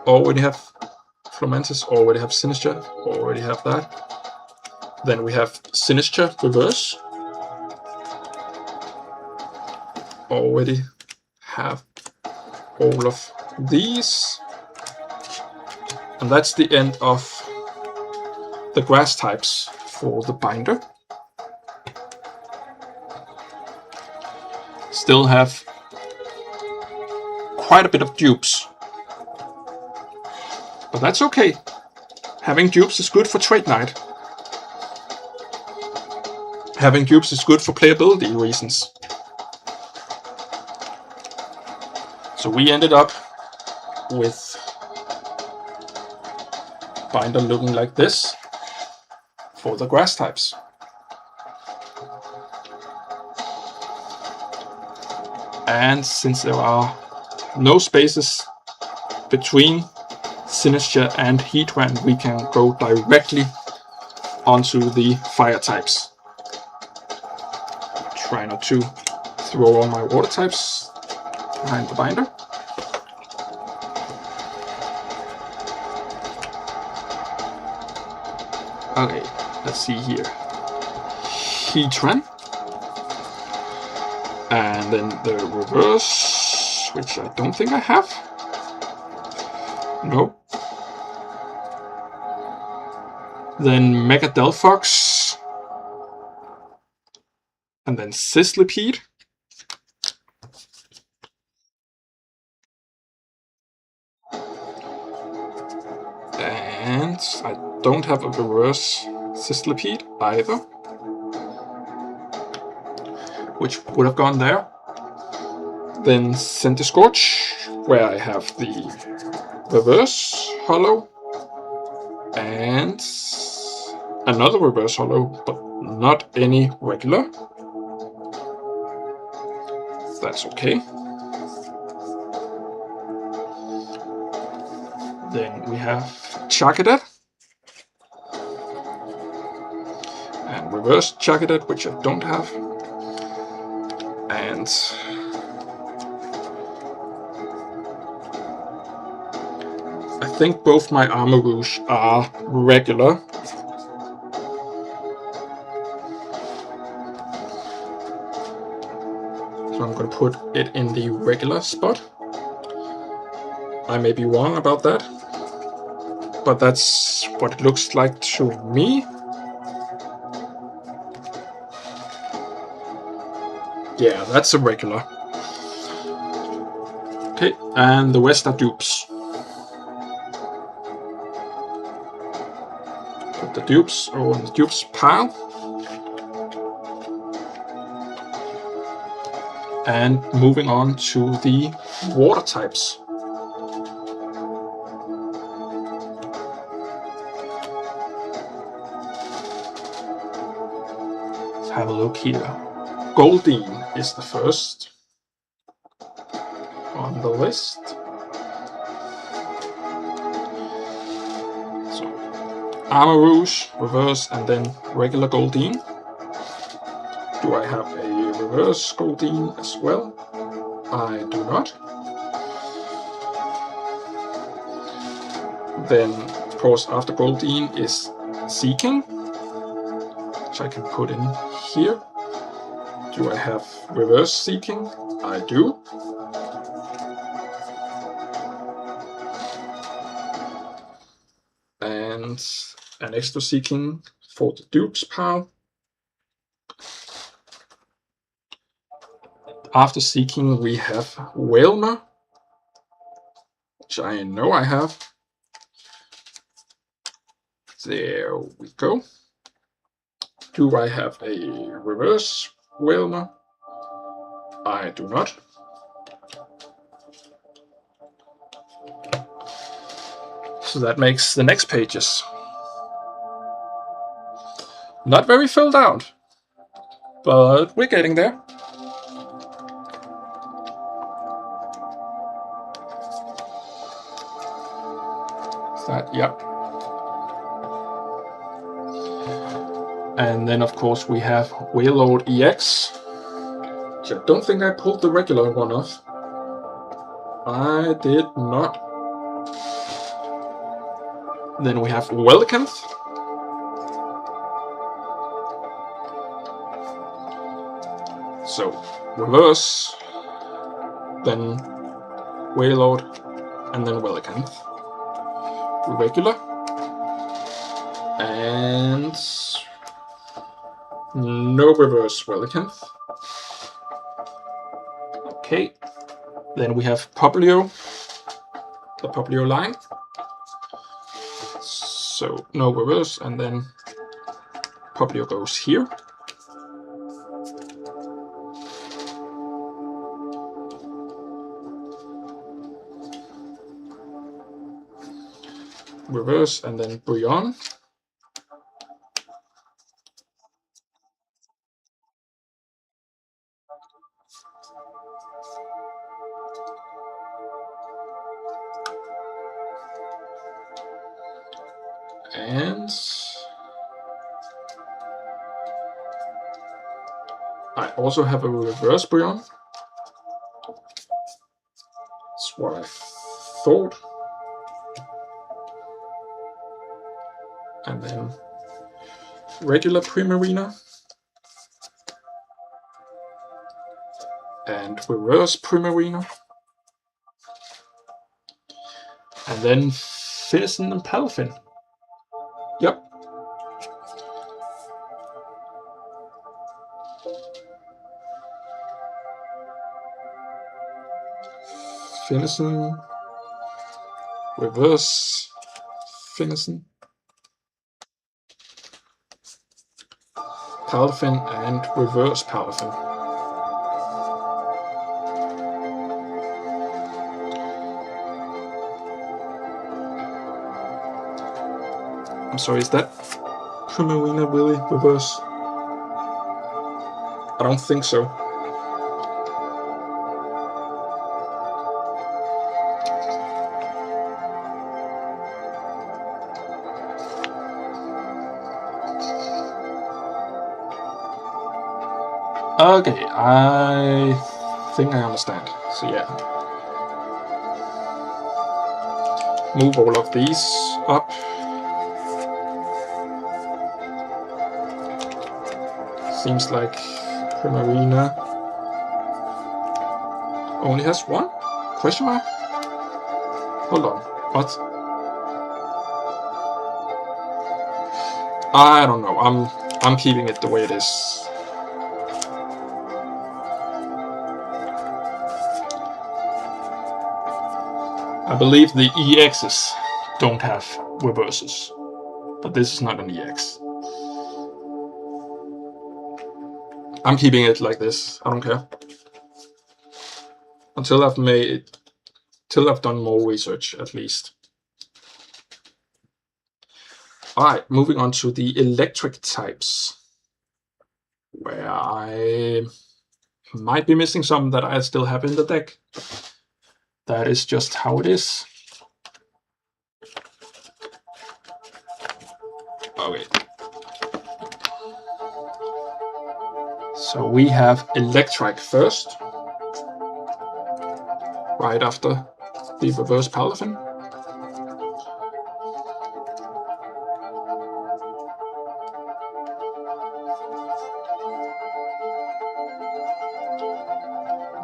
Already have Flomantis, already have Sinister, already have that. Then we have Sinister reverse. Already have all of these. And that's the end of the grass types for the binder. Still have quite a bit of dupes, but that's okay. Having dupes is good for trade night. Having dupes is good for playability reasons. So we ended up with binder looking like this for the grass types. And since there are no spaces between Sinister and Heatran, we can go directly onto the fire types. Try not to throw all my water types behind the binder. Okay, let's see here. Heatran. And then the reverse, which I don't think I have. No. Then Mega Delphox. And then Sizzlipede. And I don't have a reverse Sizzlipede either, which would have gone there. Then Centiskorch, where I have the reverse hollow and another reverse hollow, but not any regular. That's okay. Then we have Charcadet and reverse Charcadet, which I don't have. And I think both my Armarouge are regular. put it in the regular spot. I may be wrong about that, but that's what it looks like to me. Yeah, that's a regular. Okay, and the rest are dupes. Put the dupes over in the dupes pile. And moving on to the water types. Let's have a look here. Goldeen is the first on the list. So, Armor Rouge, reverse, and then regular Goldeen. Do I have a reverse Goldeen as well? I do not. Then, of course, after Goldeen is Seeking, which I can put in here. Do I have reverse Seeking? I do. And an extra Seeking for the dupes pile. After Seeking, we have Whalmer, which I know I have. There we go. Do I have a reverse Whalmer? I do not. So that makes the next pages not very filled out, but we're getting there. Yep. And then of course we have Wailord EX, which I don't think I pulled the regular one off. I did not. Then we have Wellicanth. So reverse, then Wailord, and then Wellicanth. Regular. And no reverse Wellicanth. Okay. Then we have Popplio, the Popplio line. So no reverse, and then Popplio goes here. Reverse, and then Brionne. And I also have a reverse Brionne. That's what I thought. And then regular Primarina. And reverse Primarina. And then Finizen and Palafin. Yep. Finizen, reverse Finizen, Palafin, and reverse Palafin. I'm sorry, is that Primarina really reverse? I don't think so. Okay, I think I understand. So yeah. Move all of these up. Seems like Primarina only has one? Question mark? Hold on. What? I don't know. I'm keeping it the way it is. I believe the EXs don't have reverses, but this is not an EX. I'm keeping it like this. I don't care. Until I've done more research, at least. Alright, moving on to the electric types, where I might be missing some that I still have in the deck. That is just how it is. Okay. So we have Electric first, right after the reverse Palafin.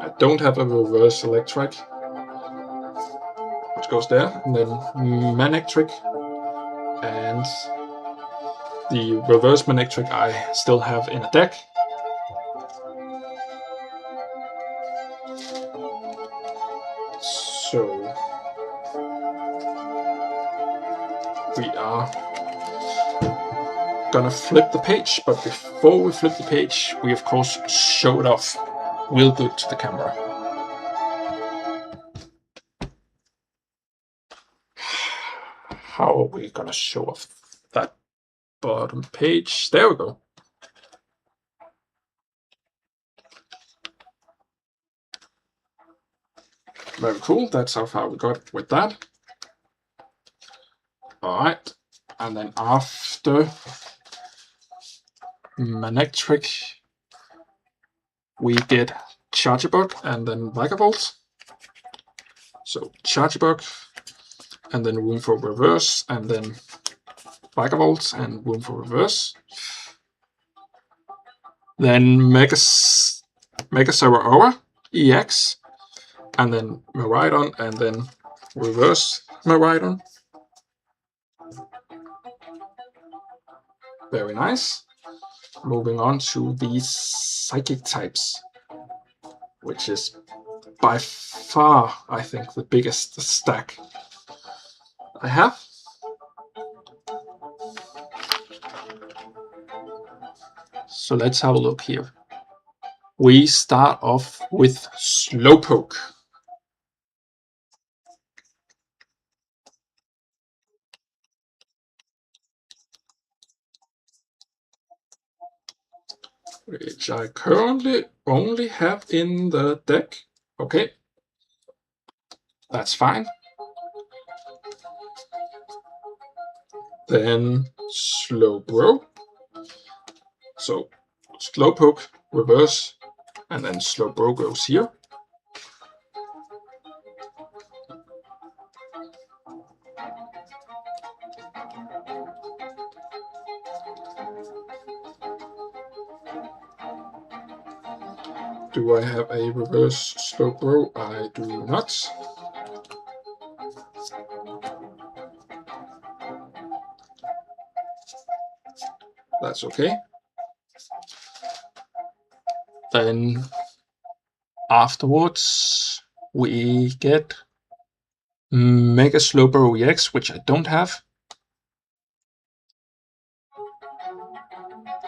I don't have a reverse Electric, which goes there, and then Manectric, and the reverse Manectric I still have in a deck. So we are gonna flip the page, but before we flip the page, we of course show it off real good to the camera. How are we gonna show off that bottom page? There we go. Very cool. That's how far we got with that. Alright, and then after Manectric, we get Charjabug and then Vagavolt. So Charjabug, and then room for reverse, and then Vagavolt and room for reverse. Then Megaseraora EX, and then Miraidon, and then reverse Miraidon. Very nice. Moving on to the psychic types, which is by far, I think, the biggest stack I have. So let's have a look here. We start off with Slowpoke. Which I currently only have in the deck. Okay, that's fine. Then Slowbro. So Slowpoke, reverse, and then Slowbro goes here. Do I have a reverse Slowbro? I do not. That's okay. Then afterwards we get Mega Slowbro EX, which I don't have.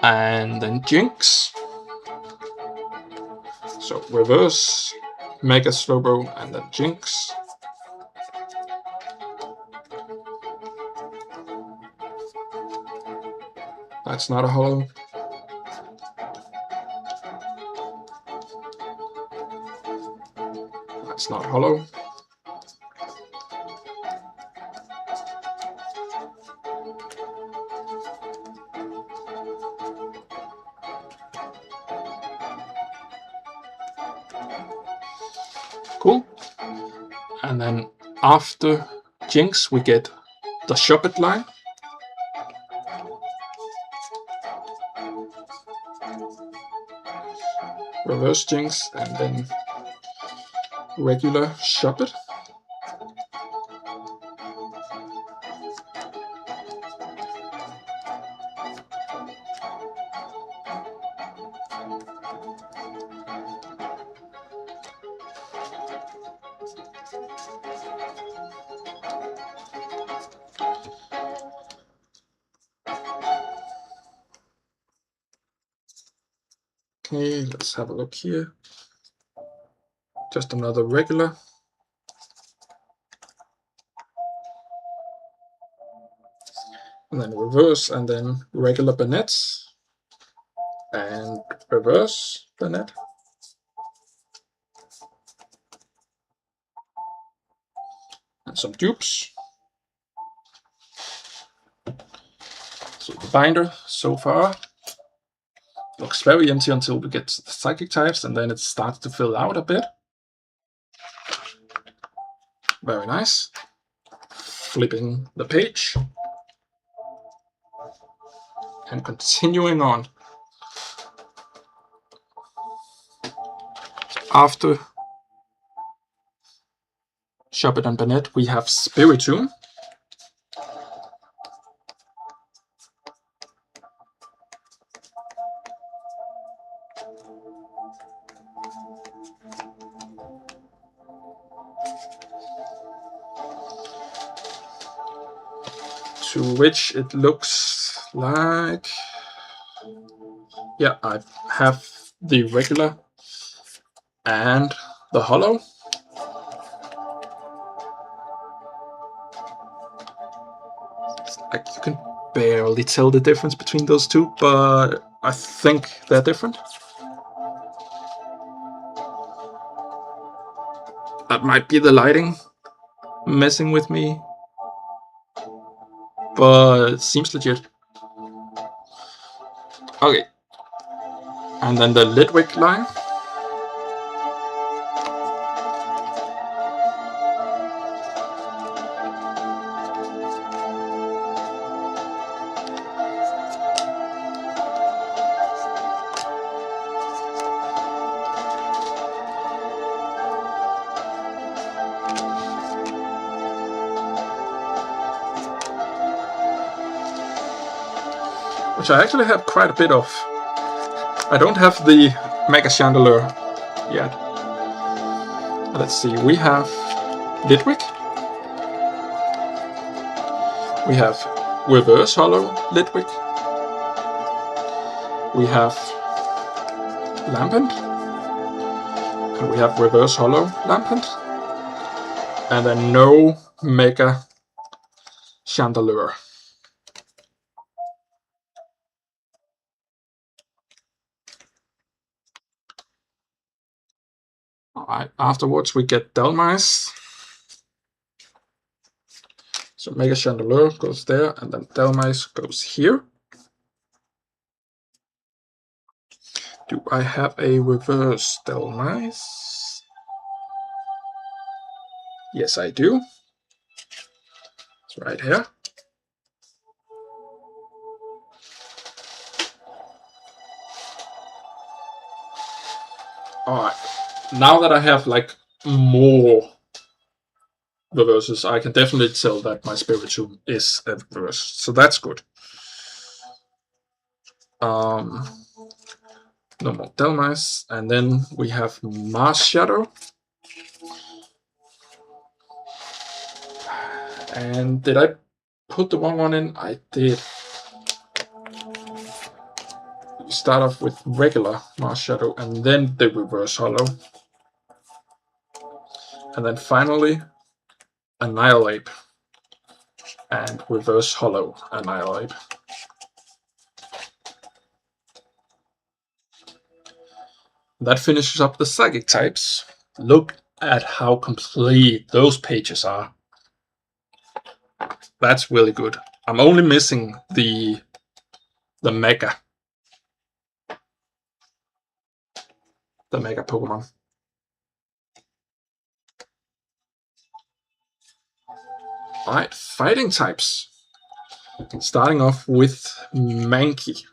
And then Jinx. So reverse, Mega Slowbro, and then Jinx. That's not a holo. That's not holo. Cool. And then after Jinx, we get the Shuppet line. Reverse Jinx, and then regular Shuppet. Okay, let's have a look here. Just another regular. And then reverse, and then regular bonnets. And reverse bonnet. And some dupes. So the binder so far looks very empty until we get to the psychic types, and then it starts to fill out a bit. Very nice. Flipping the page. And continuing on. After Shuppet and Bonnet, we have Spiritomb. To which it looks like, yeah, I have the regular and the hollow. Like, you can barely tell the difference between those two, but I think they're different. That might be the lighting messing with me, but it seems legit. Okay. And then the Lidwig line. Which I actually have quite a bit of. I don't have the Mega Chandelier yet. Let's see, we have Lidwig. We have Reverse Hollow Lidwig. We have Lampent. And we have Reverse Hollow Lampent. And then no Mega Chandelier. Alright, afterwards we get Delmise. So Mega Chandelier goes there, and then Delmise goes here. Do I have a reverse Delmise? Yes, I do. It's right here. Alright, now that I have like more reverses, I can definitely tell that my Spiritomb is a reverse, so that's good. No more Delmise, and then we have Mars Shadow. And did I put the wrong one in? I did. We start off with regular Mars Shadow and then the reverse hollow. And then finally Annihilate and reverse hollow Annihilate. That finishes up the psychic types. Look at how complete those pages are. That's really good. I'm only missing the Mega. The Mega Pokemon. Alright, fighting types. Starting off with Mankey.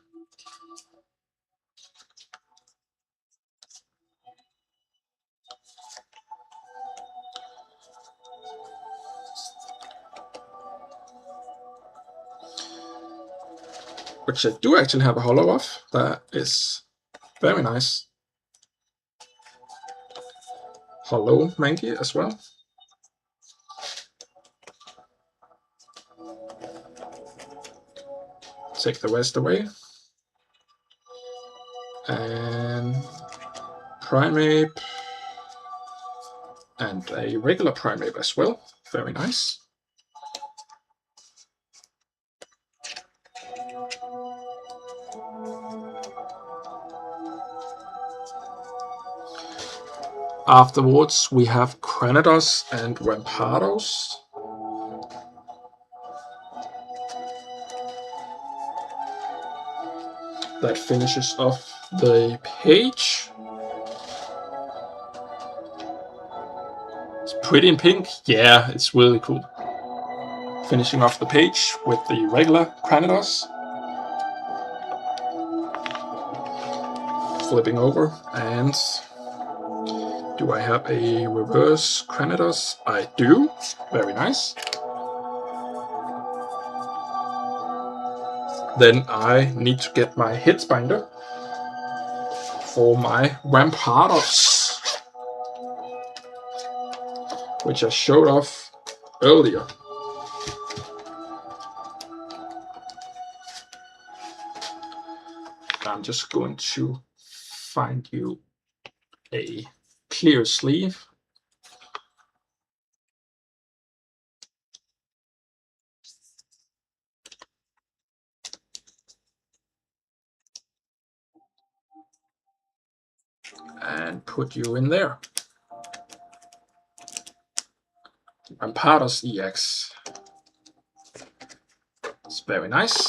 which I do actually have a hollow of. That is very nice. Hollow Mankey as well. Take the rest away. And Primeape. And a regular Primeape as well. Very nice. Afterwards, we have Granados and Rampardos. That finishes off the page. It's pretty in pink. Yeah, it's really cool. Finishing off the page with the regular Granados. Flipping over, and do I have a reverse Granados? I do. Very nice. Then I need to get my hits binder for my Rampardos, which I showed off earlier. I'm just going to find you a clear sleeve. And put you in there. Rampardos EX. It's very nice.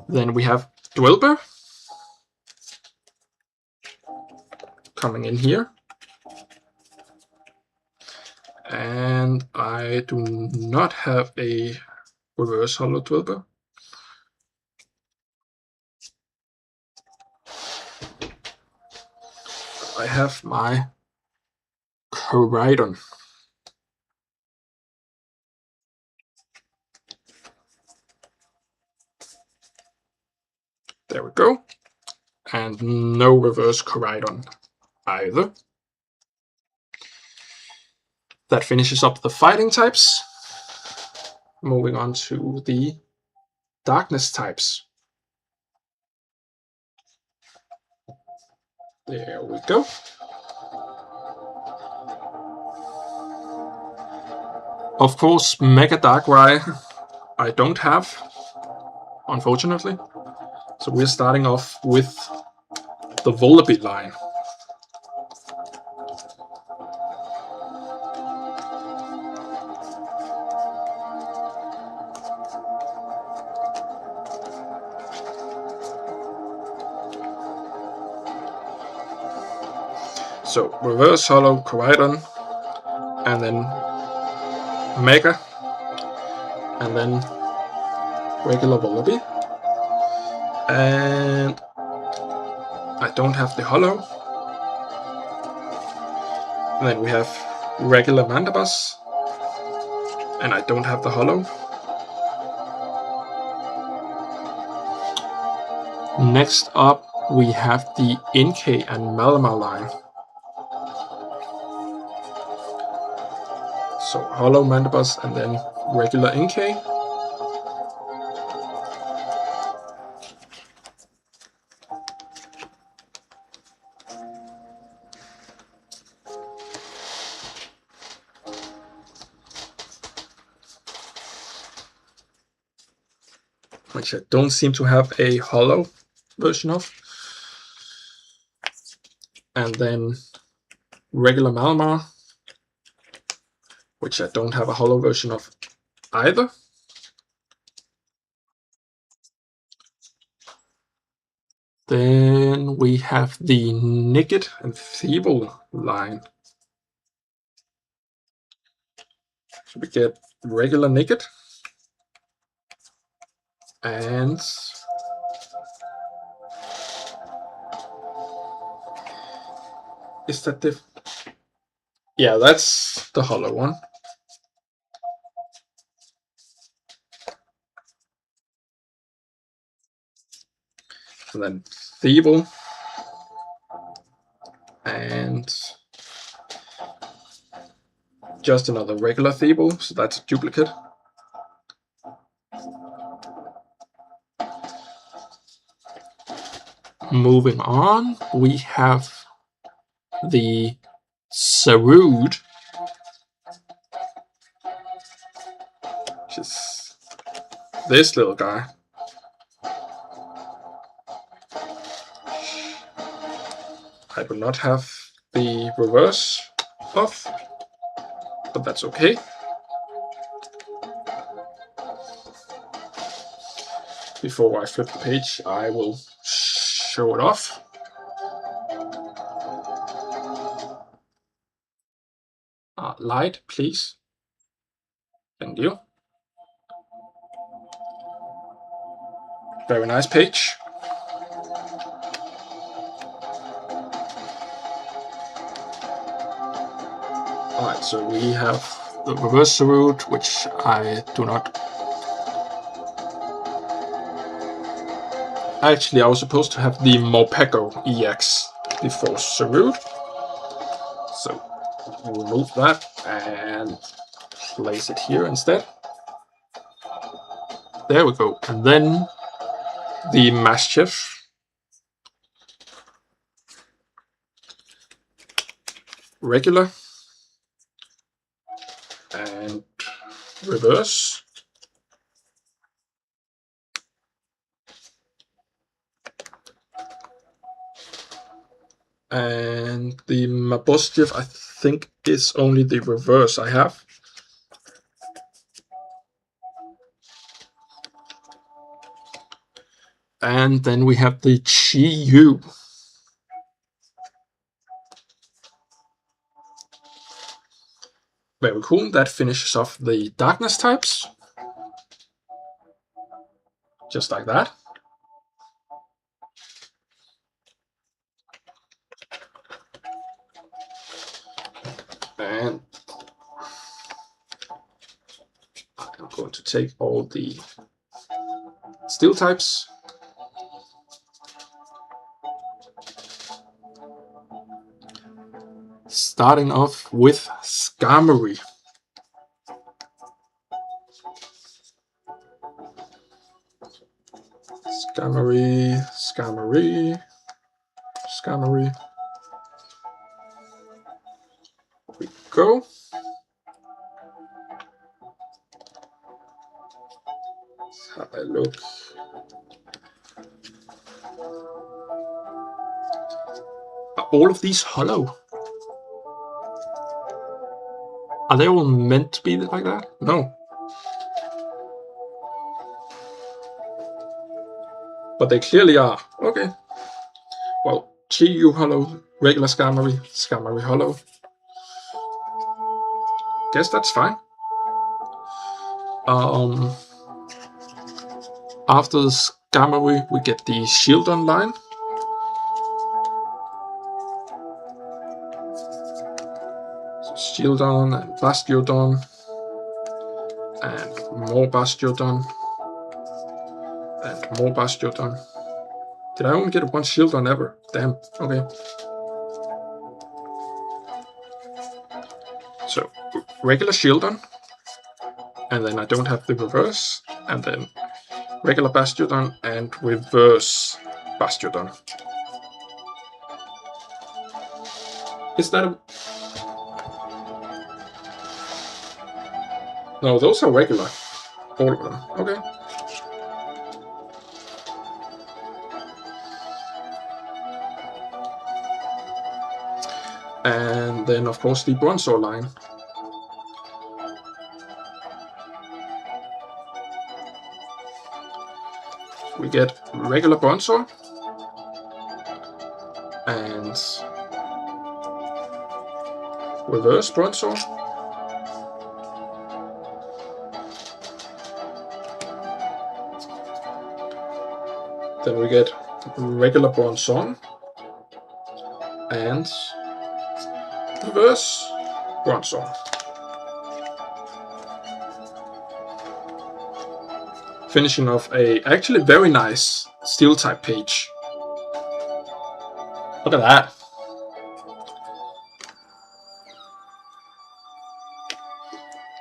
Then we have Dwelber coming in here. And I do not have a reverse hollow Dwelber. I have my Koraidon. There we go. And no reverse Koraidon either. That finishes up the fighting types. Moving on to the darkness types. There we go. Of course, Mega Darkrai I don't have, unfortunately. So we're starting off with the Volibee line. So reverse hollow Koraidon, and then Mega, and then regular Volibee. And I don't have the hollow. And then we have regular Mandibus, and I don't have the hollow. Next up, we have the Inkay and Malamar line. So hollow Mandibus and then regular Inkay. Which I don't seem to have a hollow version of. And then regular Malamar, which I don't have a hollow version of either. Then we have the Nickit and Feeble line. So we get regular Nickit and Is that the... Yeah, that's the hollow one. And then Thievel. And just another regular Thievel, so that's a duplicate. Moving on, we have the Sarud, which is this little guy. I do not have the reverse off, but that's okay. Before I flip the page, I will show it off. Light, please. Thank you. Very nice page. Alright, so we have the reverse route, which I do not... Actually, I was supposed to have the Morpeko EX before Sarud. So remove that and place it here instead. There we go. And then the Mastiff. Regular. And reverse. And the Mastiff, I think, is only the reverse I have. And then we have the Chi-Yu. Very cool. That finishes off the darkness types. Just like that. And I'm going to take all the steel types. Starting off with Skarmory. Skarmory. Here we go. Let's have a look. Are all of these hollow? Are they all meant to be like that? No. But they clearly are. Okay. Well, Chi-Yu hollow, regular Skarmory, Skarmory hollow. Guess that's fine. After the Skarmory, we get the Shieldon line. So Shieldon and Bastiodon. And more Bastiodon. And more Bastiodon. Did I only get one Shieldon ever? Damn, okay. So, regular Shieldon. And then I don't have the reverse. And then regular Bastiodon and reverse Bastiodon. Is that a... No, those are regular. All of them. Okay. And then, of course, the Bronzor line. We get regular Bronzor and reverse Bronzor. Then we get regular Bronzor and reverse Bronzor. Finishing off a actually very nice steel type page. Look at that.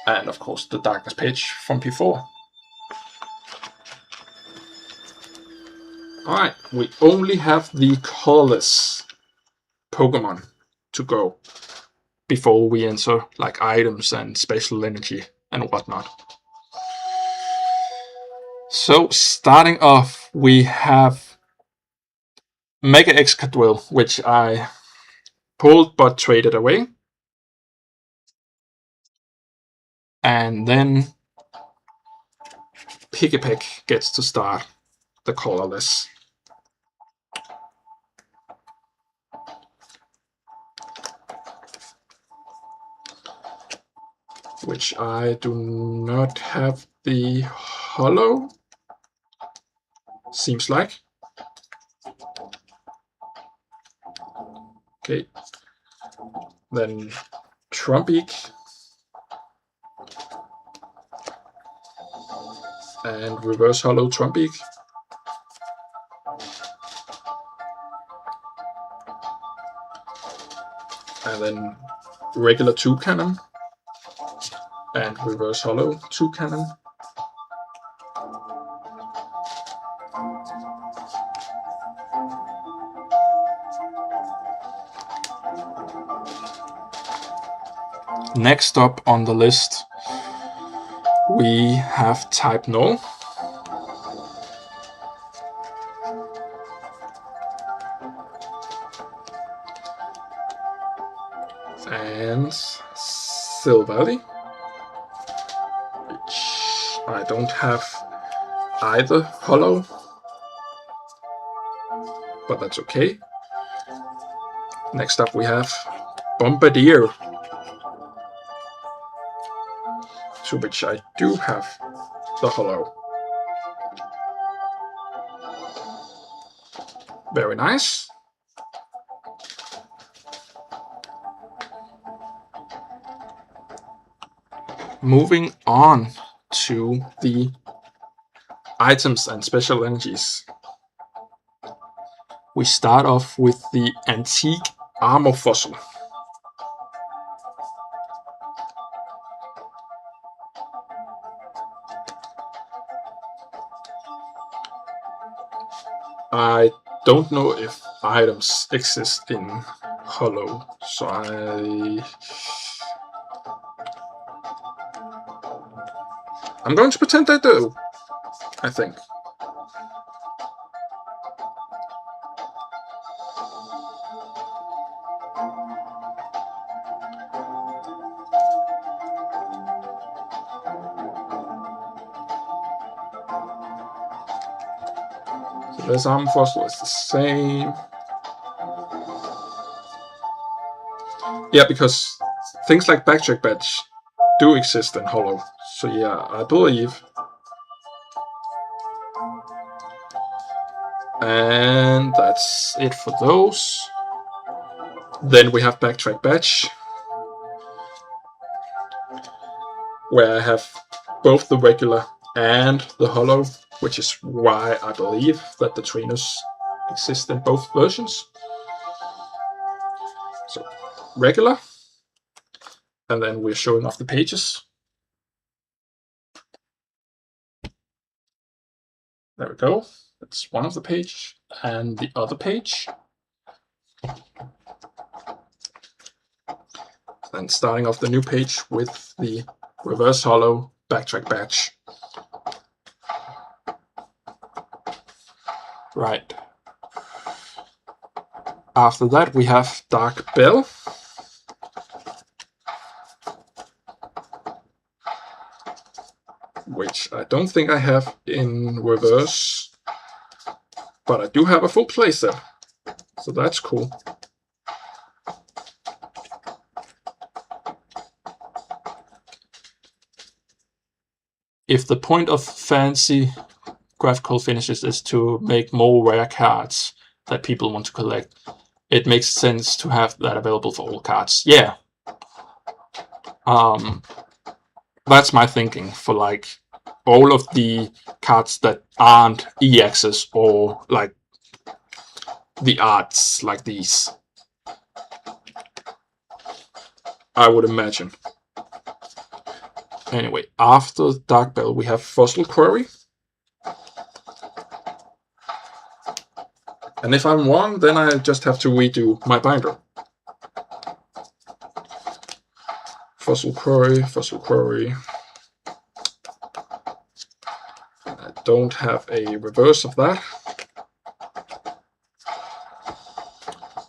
And of course the darkness page from P4. Alright, we only have the colorless Pokemon to go before we enter like items and special energy and whatnot. So starting off, we have Mega Excadrill, which I pulled but traded away. And then Pikipek gets to start the colorless. Which I do not have the holo, seems like. Okay, then Trumbeak. And reverse holo Trumbeak. And then regular 2-cannon. And reverse holo 2-cannon. Next up on the list, we have type Null. And Silvally, which I don't have either holo, but that's okay. Next up we have Bombardier, to which I do have the holo. Very nice. Moving on to the items and special energies. We start off with the Antique Armor Fossil. I don't know if items exist in holo, so I'm going to pretend they do, I think. So this Armor Fossil is the same. Yeah, because things like Backtrack Badge do exist in holo. So yeah, I believe. And that's it for those. Then we have Backtrack Badge, where I have both the regular and the holo, which is why I believe that the trainers exist in both versions. So regular, and then we're showing off the pages. There we go. That's one of the pages, and the other page. Then starting off the new page with the reverse holo Backtrack Badge. Right. After that we have Dark Bell. Which I don't think I have in reverse, but I do have a full playset, so that's cool. If the point of fancy graphical finishes is to make more rare cards that people want to collect, it makes sense to have that available for all cards. Yeah. That's my thinking for like all of the cards that aren't EXs or like the arts like these, I would imagine. Anyway, after Dark Bell we have Fossil Quarry. And if I'm wrong, then I just have to redo my binder. Fossil Quarry, Fossil Quarry. I don't have a reverse of that.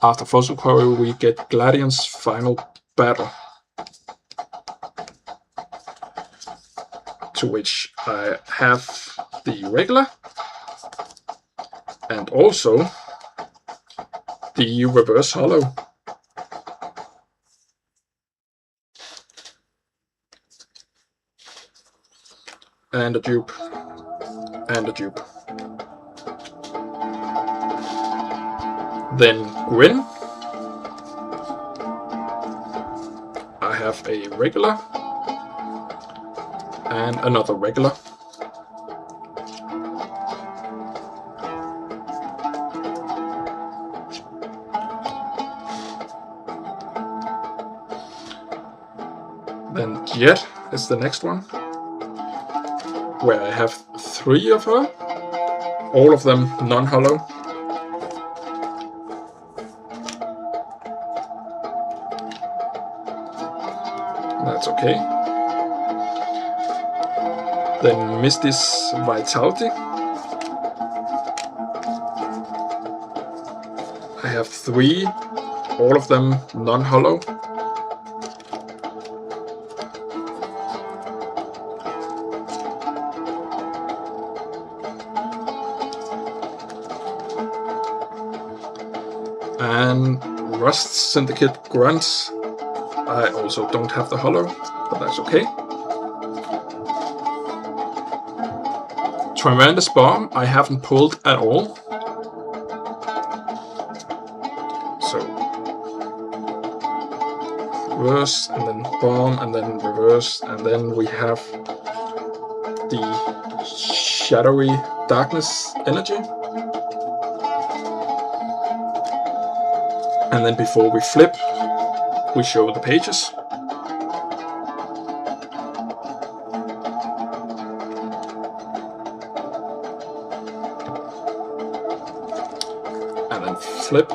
After Fossil Quarry we get Gladian's Final Battle, to which I have the regular and also the reverse hollow. And a dupe. And a dupe. Then Gwyn. I have a regular and another regular. Then Jet is the next one, where I have 3 of her, all of them non-hollow. That's okay. Then Misty's Vitality. I have 3, all of them non-hollow. And Rust Syndicate Grunts. I also don't have the hollow, but that's okay. Tremendous Bomb I haven't pulled at all. So reverse and then bomb and then reverse, and then we have the Shadowy Darkness Energy. And then before we flip, we show the pages. And then flip.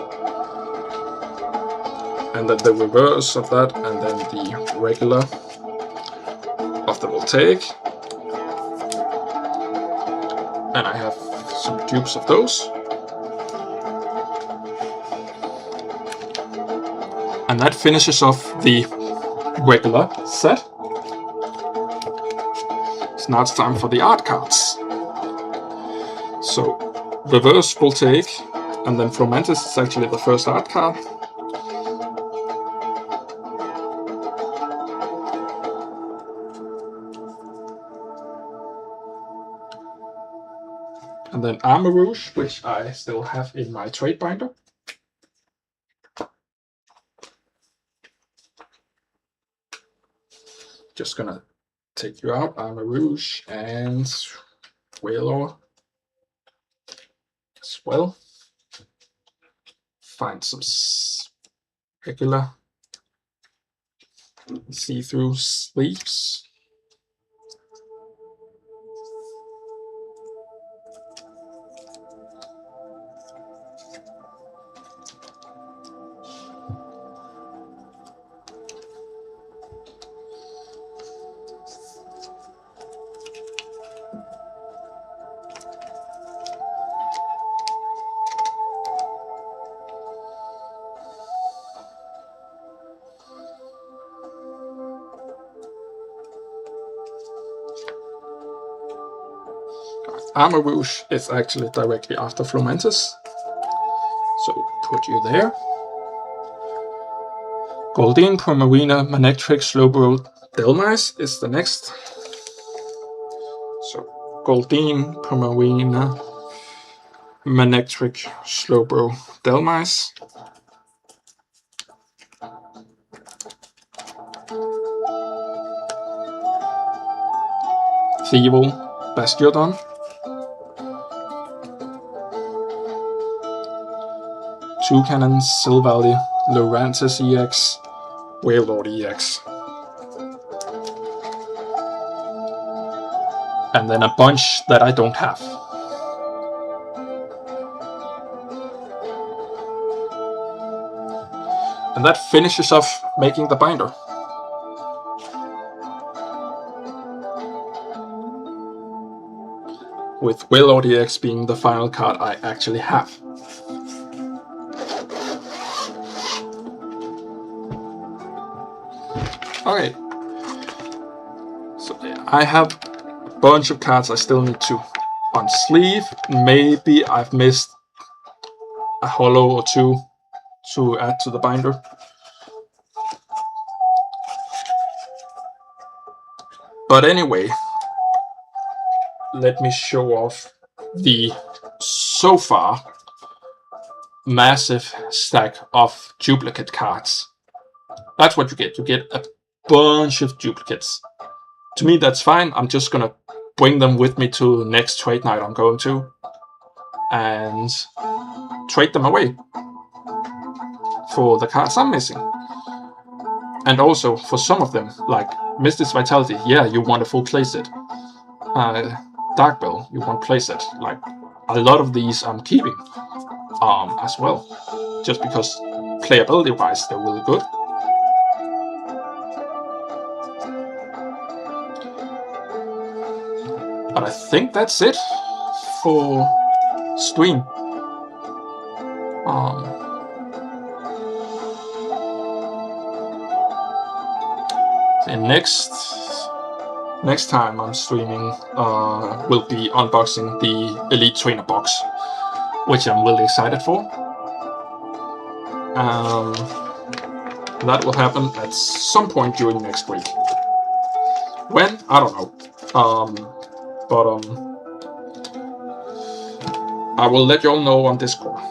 And then the reverse of that, and then the regular of the Voltaic. And I have some dupes of those. And that finishes off the regular set. So now it's time for the art cards. So reverse Voltaic, and then Fromentis is actually the first art card. And then Armor Rouge, which I still have in my trade binder. Just gonna take you out, Armor Rouge, and Whalor as well. Find some regular see-through sleeves. Armor Rouge is actually directly after Fromentis, so put you there. Goldeen, Primarina, Manectric, Slowbro, Delmise is the next. So Goldeen, Primarina, Manectric, Slowbro, Delmise. Thievel Bastiodon, Two Cannons, Silvally, Lurantis EX, Wailord EX. And then a bunch that I don't have. And that finishes off making the binder. With Wailord EX being the final card I actually have. Okay. So I have a bunch of cards I still need to unsleeve. Maybe I've missed a holo or two to add to the binder. But anyway, let me show off the so far massive stack of duplicate cards. That's what you get. You get a bunch of duplicates. To me, that's fine. I'm just gonna bring them with me to the next trade night I'm going to and trade them away for the cards I'm missing. And also for some of them, like Misty's Vitality, yeah, you want a full playset. Dark Bell, you want playset. Like a lot of these I'm keeping as well, just because playability wise they're really good. But I think that's it for stream. And next time I'm streaming will be unboxing the Elite Trainer box, which I'm really excited for. That will happen at some point during next week. When? I don't know. But I will let you all know on Discord.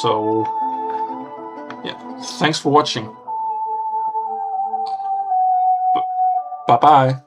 So yeah, thanks for watching. Bye-bye.